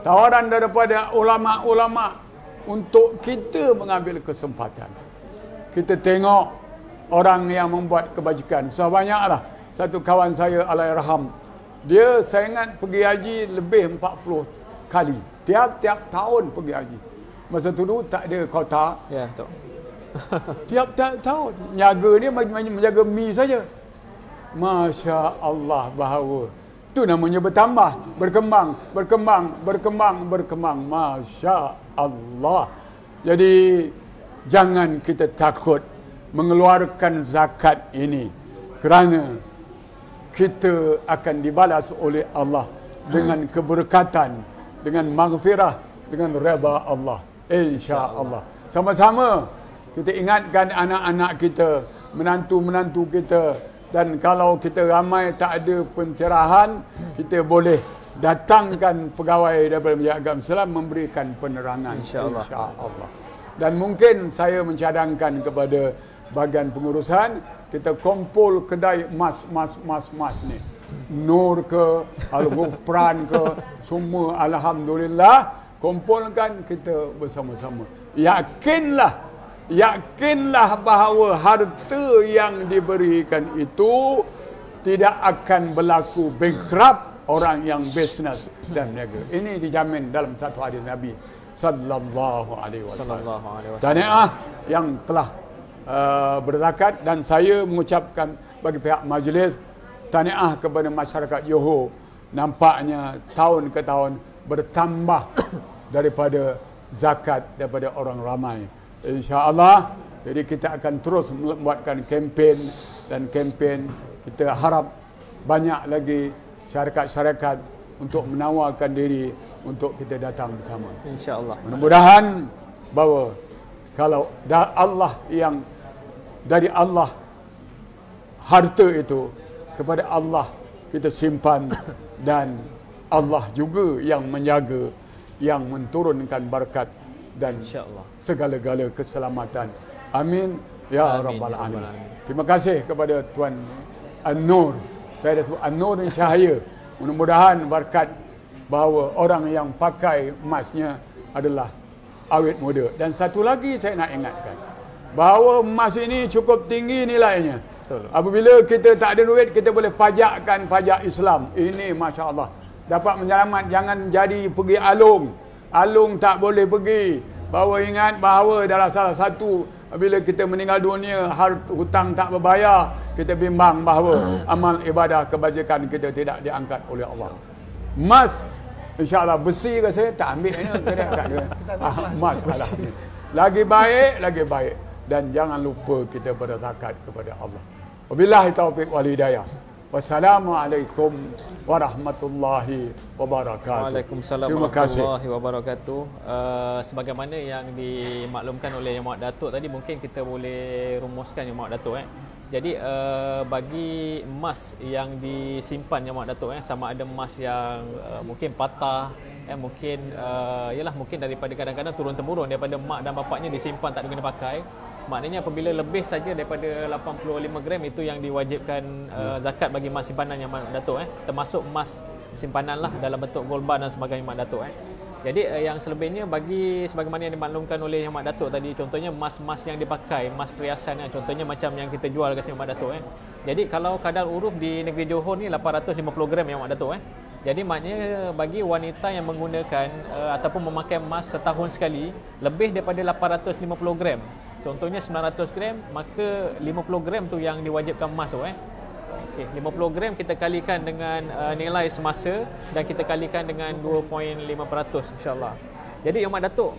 tawaran daripada ulama-ulama untuk kita mengambil kesempatan. Kita tengok orang yang membuat kebajikan. So banyaklah. Satu kawan saya Allahyarham, dia saya ingat pergi haji lebih 40 kali. Tiap-tiap tahun pergi haji. Masa tu dulu tak ada kota. Ya, tak. Tiap-tiap tahun menjaga dia menjaga mi saja. Masya Allah, bahawa itu namanya bertambah, berkembang. Masya Allah. Jadi jangan kita takut mengeluarkan zakat ini, kerana kita akan dibalas oleh Allah dengan keberkatan, dengan maghfirah, dengan redha Allah, insya-Allah. Sama-sama kita ingatkan anak-anak kita, menantu-menantu kita, dan kalau kita ramai tak ada pencerahan, kita boleh datangkan pegawai daripada Majlis Agama Islam memberikan penerangan, insya-Allah. Dan mungkin saya mencadangkan kepada bahagian pengurusan, kita kumpul kedai emas ni. Nur ke, Al-Ghufran ke, semua alhamdulillah, kumpulkan kita bersama-sama. Yakinlah bahawa harta yang diberikan itu tidak akan berlaku bankrupt orang yang bisnes dan niaga. Ini dijamin dalam satu hadis Nabi sallallahu alaihi wasallam. Tahniah yang telah berzakat, dan saya mengucapkan bagi pihak majlis tahniah kepada masyarakat Johor. Nampaknya tahun ke tahun bertambah daripada zakat daripada orang ramai. InsyaAllah, jadi kita akan terus membuatkan kempen, dan kempen kita harap banyak lagi syarikat-syarikat untuk menawarkan diri untuk kita datang bersama. InsyaAllah. Mudah-mudahan bahawa kalau Allah yang dari Allah, harta itu kepada Allah kita simpan, dan Allah juga yang menjaga, yang menturunkan berkat dan segala-gala keselamatan. Amin ya rabbal alamin. Terima kasih kepada Tuan An-Nur. Saya dah sebut An-Nur dan cahaya. Mudah-mudahan berkat bahawa orang yang pakai emasnya adalah awet muda. Dan satu lagi saya nak ingatkan, bahawa emas ini cukup tinggi nilainya. Betul. Apabila kita tak ada duit, kita boleh pajakkan pajak Islam. Ini Masya Allah dapat menyelamat. Jangan jadi pergi alung. Alung tak boleh pergi. Bahawa ingat bahawa dalam salah satu, bila kita meninggal dunia, hutang tak berbayar, kita bimbang bahawa amal ibadah kebajikan kita tidak diangkat oleh Allah. Emas, insyaAllah besi ke saya tak ambil. Emas lagi baik. Dan jangan lupa kita berzakat kepada Allah. Wabillahi taufiq wal hidayah. Wassalamualaikum warahmatullahi wabarakatuh. Waalaikumsalam warahmatullahi wabarakatuh. Sebagaimana yang dimaklumkan oleh Yang Muhammad Datuk tadi, mungkin kita boleh rumuskan Yang Muhammad Datuk. Jadi bagi emas yang disimpan Yang Muhammad Datuk, sama ada emas yang mungkin patah, mungkin mungkin daripada kadang-kadang turun-temurun daripada mak dan bapaknya disimpan tak diguna pakai. Maknanya apabila lebih saja daripada 85 gram, itu yang diwajibkan zakat bagi emas simpanan Yang Muhammad Datuk, termasuk emas simpanan lah dalam bentuk gold bar dan sebagainya Yang Muhammad Datuk. Jadi yang selebihnya bagi sebagaimana yang dimaklumkan oleh Yang Muhammad Datuk tadi, contohnya emas-emas yang dipakai, emas perhiasan, contohnya macam yang kita jual ke Yang Muhammad Datuk. Jadi kalau kadar uruf di negeri Johor ni 850 gram Yang Muhammad Datuk. Jadi maknanya bagi wanita yang menggunakan ataupun memakai emas setahun sekali lebih daripada 850 gram, contohnya 900 gram, maka 50 gram tu yang diwajibkan emas tu. Okey, 50 gram kita kalikan dengan nilai semasa, dan kita kalikan dengan 2.5% insya-Allah. Jadi Yang Muhammad Datuk,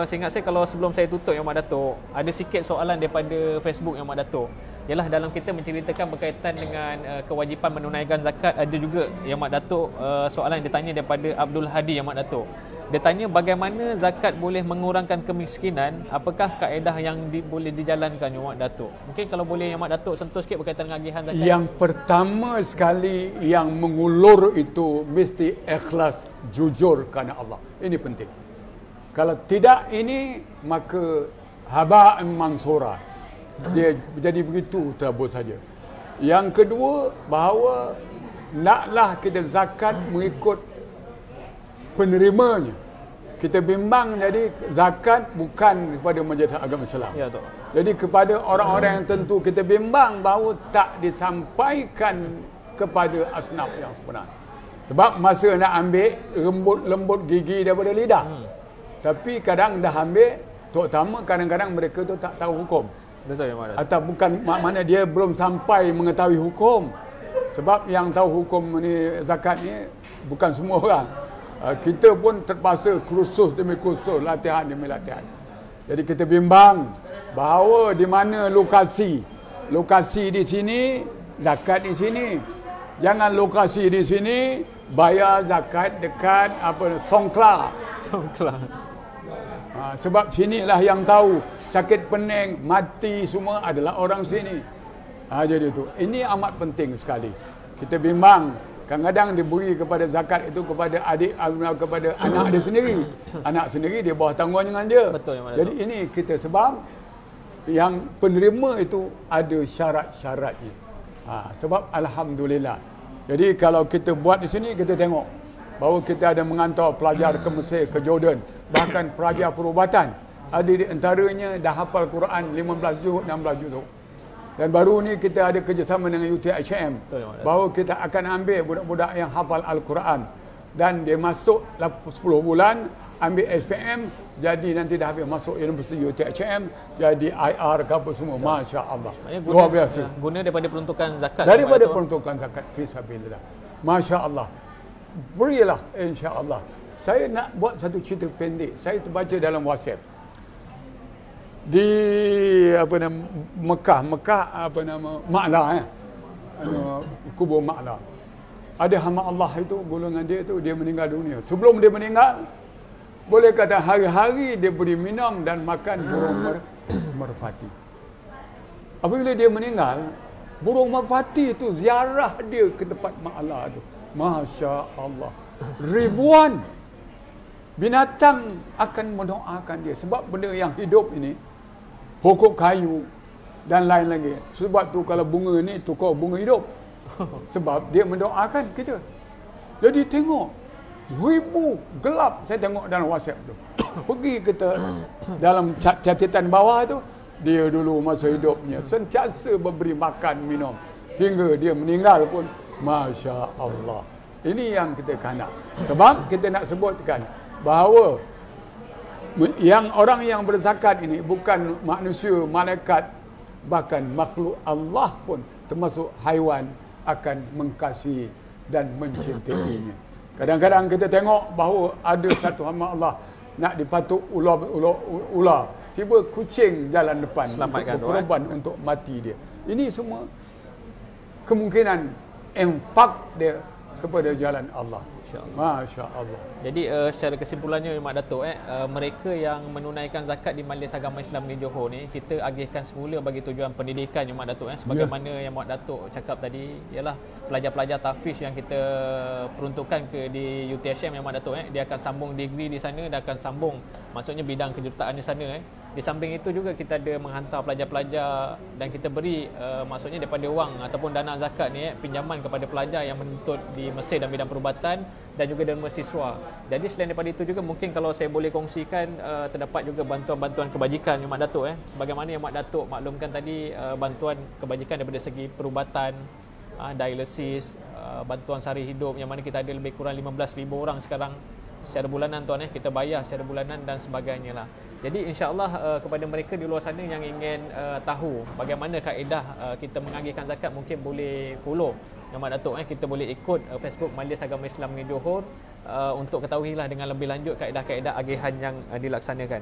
seingat saya kalau sebelum saya tutup Yang Muhammad Datuk, ada sikit soalan daripada Facebook Yang Muhammad Datuk. Ialah dalam kita menceritakan berkaitan dengan kewajipan menunaikan zakat, ada juga Yang Muhammad Datuk soalan yang ditanya daripada Abdul Hadi Yang Muhammad Datuk. Dia tanya bagaimana zakat boleh mengurangkan kemiskinan, apakah kaedah yang boleh dijalankan Yang Muhammad Datuk? Mungkin kalau boleh Yang Muhammad Datuk sentuh sikit berkaitan dengan agihan zakat. Yang pertama sekali yang mengulur itu mesti ikhlas, jujur kerana Allah. Ini penting. Kalau tidak ini, maka haba'an mansura. Dia jadi begitu terabur saja. Yang kedua, bahawa naklah kita zakat mengikut penerimanya. Kita bimbang jadi zakat bukan kepada majlis agama Islam. Ya, Tok. Jadi kepada orang-orang yang tentu kita bimbang bahawa tak disampaikan kepada asnaf yang sebenar. Sebab masa nak ambil lembut gigi daripada lidah. Tapi kadang dah ambil, terutama kadang-kadang mereka tu tak tahu hukum. Betul Yang Muhammad Datuk. Atau bukan makna dia belum sampai mengetahui hukum. Sebab yang tahu hukum ni zakat ni bukan semua orang. Kita pun terpaksa kursus demi kursus, latihan demi latihan. Jadi kita bimbang bahawa di mana lokasi di sini, zakat di sini. Jangan lokasi di sini bayar zakat dekat Songkla. Sebab sinilah yang tahu sakit pening, mati semua adalah orang sini. Jadi itu. Ini amat penting sekali. Kita bimbang kadang-kadang diberi kepada zakat itu kepada adik, kepada anak dia sendiri. Anak sendiri dia bawah tanggungan dengan dia. Betul, jadi ini kita sebab yang penerima itu ada syarat-syaratnya. Sebab alhamdulillah Jadi kalau kita buat di sini, kita tengok bahawa kita ada mengantar pelajar ke Mesir, ke Jordan, bahkan pelajar perubatan. Ada di antaranya dah hafal Quran 15 juz, 16 juz. Dan baru ni kita ada kerjasama dengan UTHM bahawa kita akan ambil budak-budak yang hafal Al-Quran dan dia masuk 10 bulan ambil SPM, jadi nanti dah habis masuk Universiti UTHM, jadi IR ke apa semua. Masya Allah, luar biasa. Guna daripada peruntukan zakat. Daripada peruntukan zakat fisabilillah. Masya Allah. Berilah insya Allah. Saya nak buat satu cerita pendek. Saya terbaca dalam WhatsApp. Di Mekah Ma'la, kubur Ma'la. Ada hamba Allah itu, golongan dia itu, dia meninggal dunia. Sebelum dia meninggal, boleh kata hari-hari dia beri minum dan makan burung merpati. Apabila dia meninggal, burung merpati itu ziarah dia ke tempat Ma'la itu. Masya Allah. Ribuan binatang akan mendoakan dia. Sebab benda yang hidup ini, pokok kayu dan lain lagi. Sebab tu kalau bunga ni tukar bunga hidup. Sebab dia mendoakan kita. Jadi tengok, ribu gelap. Saya tengok dalam WhatsApp tu. Pergi kita dalam catatan bawah tu, dia dulu masa hidupnya sentiasa memberi makan minum hingga dia meninggal pun. Masya Allah. Ini yang kita nak. Sebab kita nak sebutkan bahawa yang orang yang berzakat ini bukan manusia, malaikat, bahkan makhluk Allah pun termasuk haiwan akan mengasihi dan mencintainya. Kadang-kadang kita tengok bahawa ada satu hamba Allah nak dipatuk ular, tiba kucing jalan depan untuk berkorban untuk mati dia. Ini semua kemungkinan infak dia kepada jalan Allah. Masya Allah. Jadi secara kesimpulannya Mak Datuk, mereka yang menunaikan zakat di Majlis Agama Islam di Johor ni, kita agihkan semula bagi tujuan pendidikan Mak Datuk, sebagaimana yang Mak Datuk cakap tadi, ialah pelajar-pelajar tahfiz yang kita peruntukkan ke di UTHM yang Mak Datuk, dia akan sambung degree di sana dan akan sambung maksudnya bidang kejuruteraan di sana. Di samping itu juga kita ada menghantar pelajar-pelajar dan kita beri maksudnya daripada wang ataupun dana zakat ni pinjaman kepada pelajar yang menuntut di Mesir dan bidang perubatan dan juga dan mahasiswa. Jadi selain daripada itu juga mungkin kalau saya boleh kongsikan, terdapat juga bantuan-bantuan kebajikan yang Mak Datuk, sebagaimana yang Mak Datuk maklumkan tadi, bantuan kebajikan daripada segi perubatan, dialisis, bantuan sari hidup yang mana kita ada lebih kurang 15,000 orang sekarang secara bulanan tuan, kita bayar secara bulanan dan sebagainya lah. Jadi insya-Allah kepada mereka di luar sana yang ingin tahu bagaimana kaedah kita mengagihkan zakat, mungkin boleh follow Mak Datuk, kita boleh ikut Facebook Majlis Agama Islam di Johor untuk ketahuilah dengan lebih lanjut kaedah-kaedah agihan yang dilaksanakan.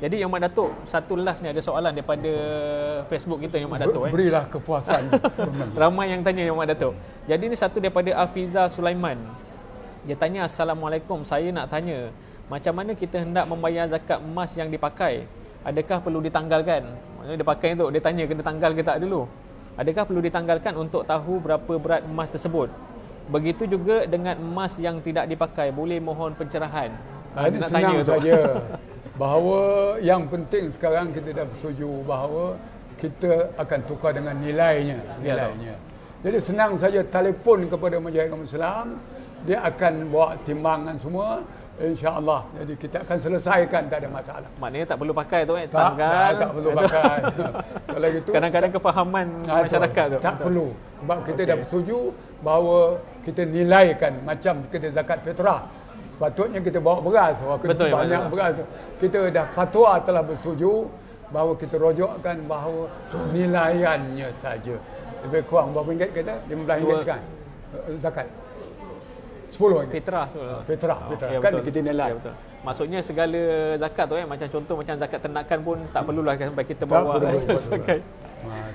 Jadi yang Mak Datuk, satu last ni ada soalan daripada Facebook kita yang Mak Datuk. Berilah kepuasan. Ramai yang tanya yang Mak Datuk. Jadi ni satu daripada Afiza Sulaiman. Dia tanya, Assalamualaikum, saya nak tanya, macam mana kita hendak membayar zakat emas yang dipakai? Adakah perlu ditanggalkan? Maksudnya dia pakai tu, dia tanya kena tanggal ke tak dulu. Adakah perlu ditanggalkan untuk tahu berapa berat emas tersebut? Begitu juga dengan emas yang tidak dipakai, boleh mohon pencerahan. Ini senang saja. Bahawa yang penting sekarang kita dah bersetuju bahawa kita akan tukar dengan nilainya. Jadi senang saja telefon kepada Majlis Agama Islam, dia akan bawa timbangan semua, insya-Allah. Jadi kita akan selesaikan, tak ada masalah. Maknanya tak perlu pakai tu, tanggal. Tak perlu pakai. Kalau gitu kadang-kadang kefahaman masyarakat tu. Tak perlu. Sebab kita dah bersetuju bahawa kita nilaikan macam kita zakat fitrah. Sepatutnya kita bawa beras, kita banyak beras. Kita dah fatwa telah bersetuju bahawa kita rojokkan bahawa nilaiannya saja. Lebih kurang berapa ringgit kita? RM15 kan? Zakat. 10 ringgit. Fitrah. Ya, Kan betul. kita nilai. Ya, betul. Maksudnya segala zakat tu macam contoh macam zakat ternakan pun tak perlulah sampai kita bawa sebagai.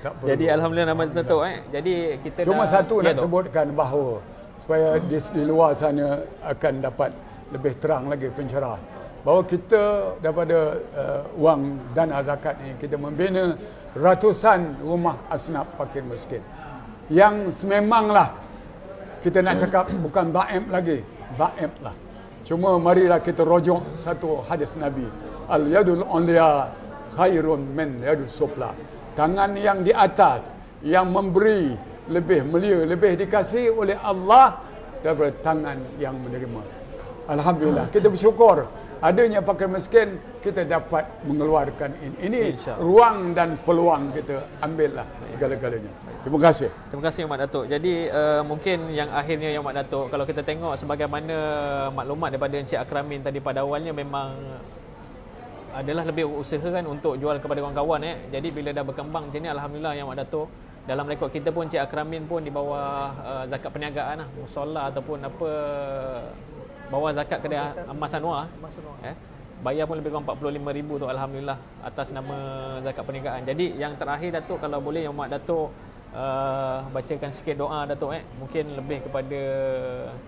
Tak perlu. Jadi alhamdulillah nama Datuk Jadi kita cuma satu nak tu. sebutkan bahawa supaya di luar sana akan dapat lebih terang lagi pencerah, bahawa kita daripada wang dana zakat ini kita membina ratusan rumah asnaf fakir miskin yang sememanglah kita nak cakap bukan dhaif lagi, dhaif lah. Cuma marilah kita rojok satu hadis Nabi, al yadul ulya khairun min yadus sufla. Tangan yang di atas yang memberi lebih mulia, lebih dikasihi oleh Allah daripada tangan yang menerima. Alhamdulillah, kita bersyukur adanya fakir miskin, kita dapat mengeluarkan ini ruang dan peluang, kita ambillah segala-galanya. Terima kasih. Terima kasih Mak Datuk. Jadi mungkin yang akhirnya yang Mak Datuk, kalau kita tengok sebagaimana maklumat daripada Encik Akramin tadi pada awalnya, memang adalah lebih usahakan untuk jual kepada kawan-kawan. Jadi bila dah berkembang macam ni, alhamdulillah yang Mak Datuk, dalam rekod kita pun Encik Akramin pun di bawah zakat perniagaan lah, musola ataupun apa, bawah zakat kedai Emas Anwar. Bayar pun lebih kurang 45,000 tu, alhamdulillah, atas nama zakat perniagaan. Jadi yang terakhir Datuk, kalau boleh yang Mak Datuk bacakan sikit doa Datuk, mungkin lebih kepada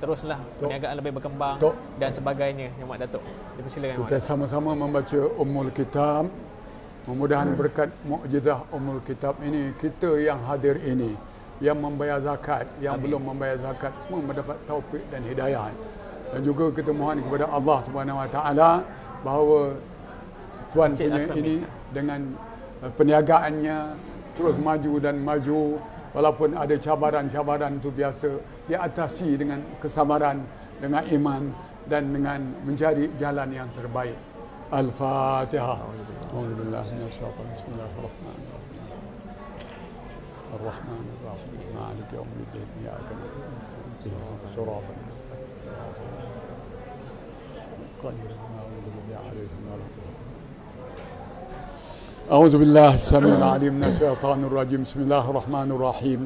teruslah perniagaan lebih berkembang dan sebagainya yang Mak Datuk. Dipersilakan. Kita sama-sama membaca Ummul Kitab. Mudah-mudahan berkat mukjizah Ummul Kitab ini, kita yang hadir ini, yang membayar zakat, yang belum membayar zakat, semua mendapat taufik dan hidayah. Dan juga kita mohon kepada Allah Subhanahu Wa Taala bahawa tuan punya ini dengan perniagaannya terus maju dan maju, walaupun ada cabaran-cabaran itu biasa, dia atasi dengan kesabaran, dengan iman dan dengan mencari jalan yang terbaik. Al-Fatihah. Alhamdulillah. Bismillahirrahmanirrahim. Ar-Rahmanir-Rahim. Maliki yaumiddin. Iyyaka na'budu wa iyyaka nasta'in. Shiratal أعوذ بالله السميع العليم من الشيطان الرجيم بسم الله الرحمن الرحيم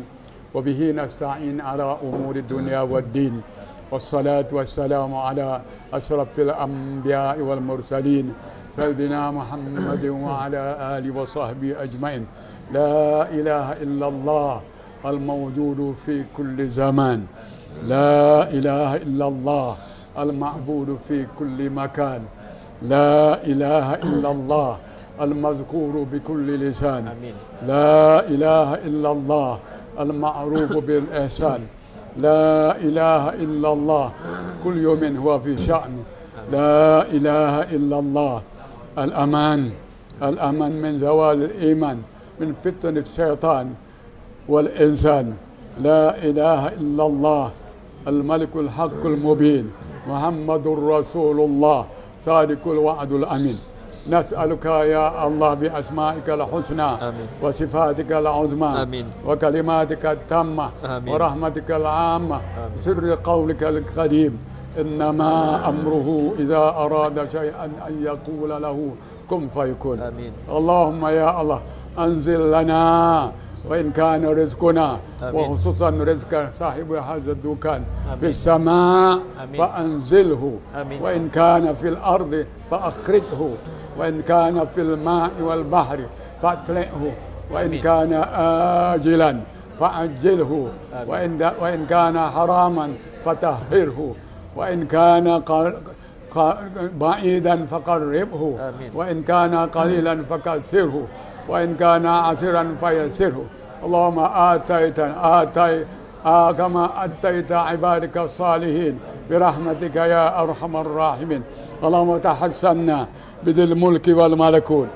وبه نستعين على أمور الدنيا والدين والصلاة والسلام على أشرف الأنبياء والمرسلين سيدنا محمد وعلى آله وصحبه أجمعين لا إله إلا الله الموجود في كل زمان لا إله إلا الله المعبود في كل مكان لا إله إلا الله المذكور بكل لسان لا إله إلا الله المعروف بالإحسان لا إله إلا الله كل يوم هو في شأن لا إله إلا الله الأمان الأمان من زوال الإيمان من فتنة الشيطان والإنسان لا إله إلا الله الملك الحق المبين محمد رسول الله صادق الوعد الأمين نسألك يا الله بأسمائك الحسنى وصفاتك العظمى وكلماتك التامة ورحمتك العامة سر قولك الكريم إنما أمره إذا أراد شيئا أن يقول له كن فيكون اللهم يا الله أنزل لنا وإن كان رزقنا وخصوصا رزق صاحب هذا الدكان في السماء فأنزله وإن كان في الأرض فأخرجه وإن كان في الماء والبحر فأطلقه وإن كان آجلا فأجله وإن كان حراما فطهره وإن كان بعيدا فقربه وإن كان قليلا فكثره وإن كان عسيرا فيسره اللهم كما أتيت عبادك الصالحين برحمتك يا أرحم الراحمين اللهم تحسنا بذي الملك والملكوت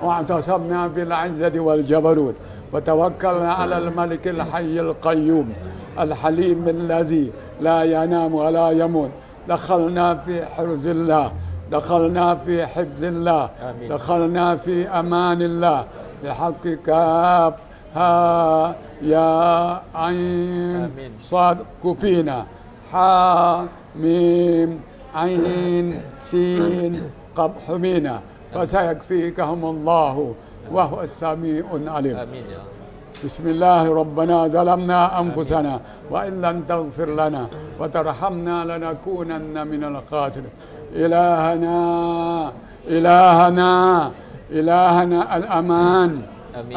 واعتصمنا بالعزة والجبروت وتوكلنا على الملك الحي القيوم الحليم الذي لا ينام ولا يموت دخلنا في حرز الله دخلنا في حفظ الله دخلنا في أمان الله بحق كاف ها يا عين صاد كفينا حا ميم عين سين قب حمينا فسيكفيكهم الله وهو السميع العليم بسم الله ربنا ظلمنا أنفسنا وإن لم تغفر لنا وترحمنا لنكونن من الخاسرين إلهنا إلهنا إلهنا الأمان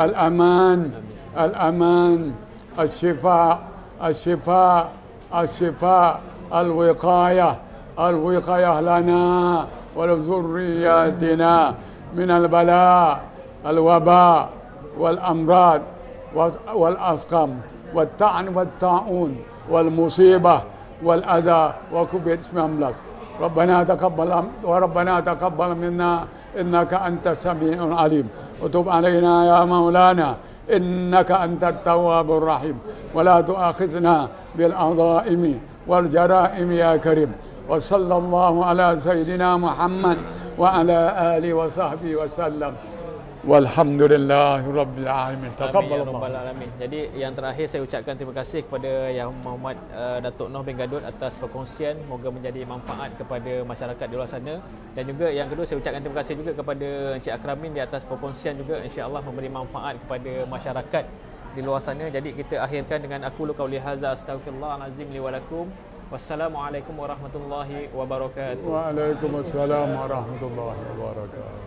الأمان الأمان الشفاء الشفاء الشفاء الوقاية الوقاية لنا ولذرياتنا من البلاء الوباء والأمراض والأسقم والطعن والطاعون والمصيبة والأذى وكبر اسم أملاك ربنا تقبل منا إنك أنت السميع العليم وتب علينا يا مولانا إنك أنت التواب الرحيم ولا تؤاخذنا بالعظائم والجرائم يا كريم وصلى الله على سيدنا محمد وعلى آله وصحبه وسلم والحمد لله رب العالمين. تقبل الله. Alamin. Jadi yang terakhir saya ucapkan terima kasih kepada Yang Muhammad Datuk Noh bin Gadot atas perkongsian, moga menjadi manfaat kepada masyarakat di luar sana. Dan juga yang kedua saya ucapkan terima kasih juga kepada Encik Akramin di atas perkongsian juga, insya-Allah memberi manfaat kepada masyarakat di luar sana. Jadi kita akhirkan dengan aqulu qauli hadza astaghfirullahalazim li wa lakum. Wassalamualaikum warahmatullahi wabarakatuh. Waalaikumsalam warahmatullahi wabarakatuh.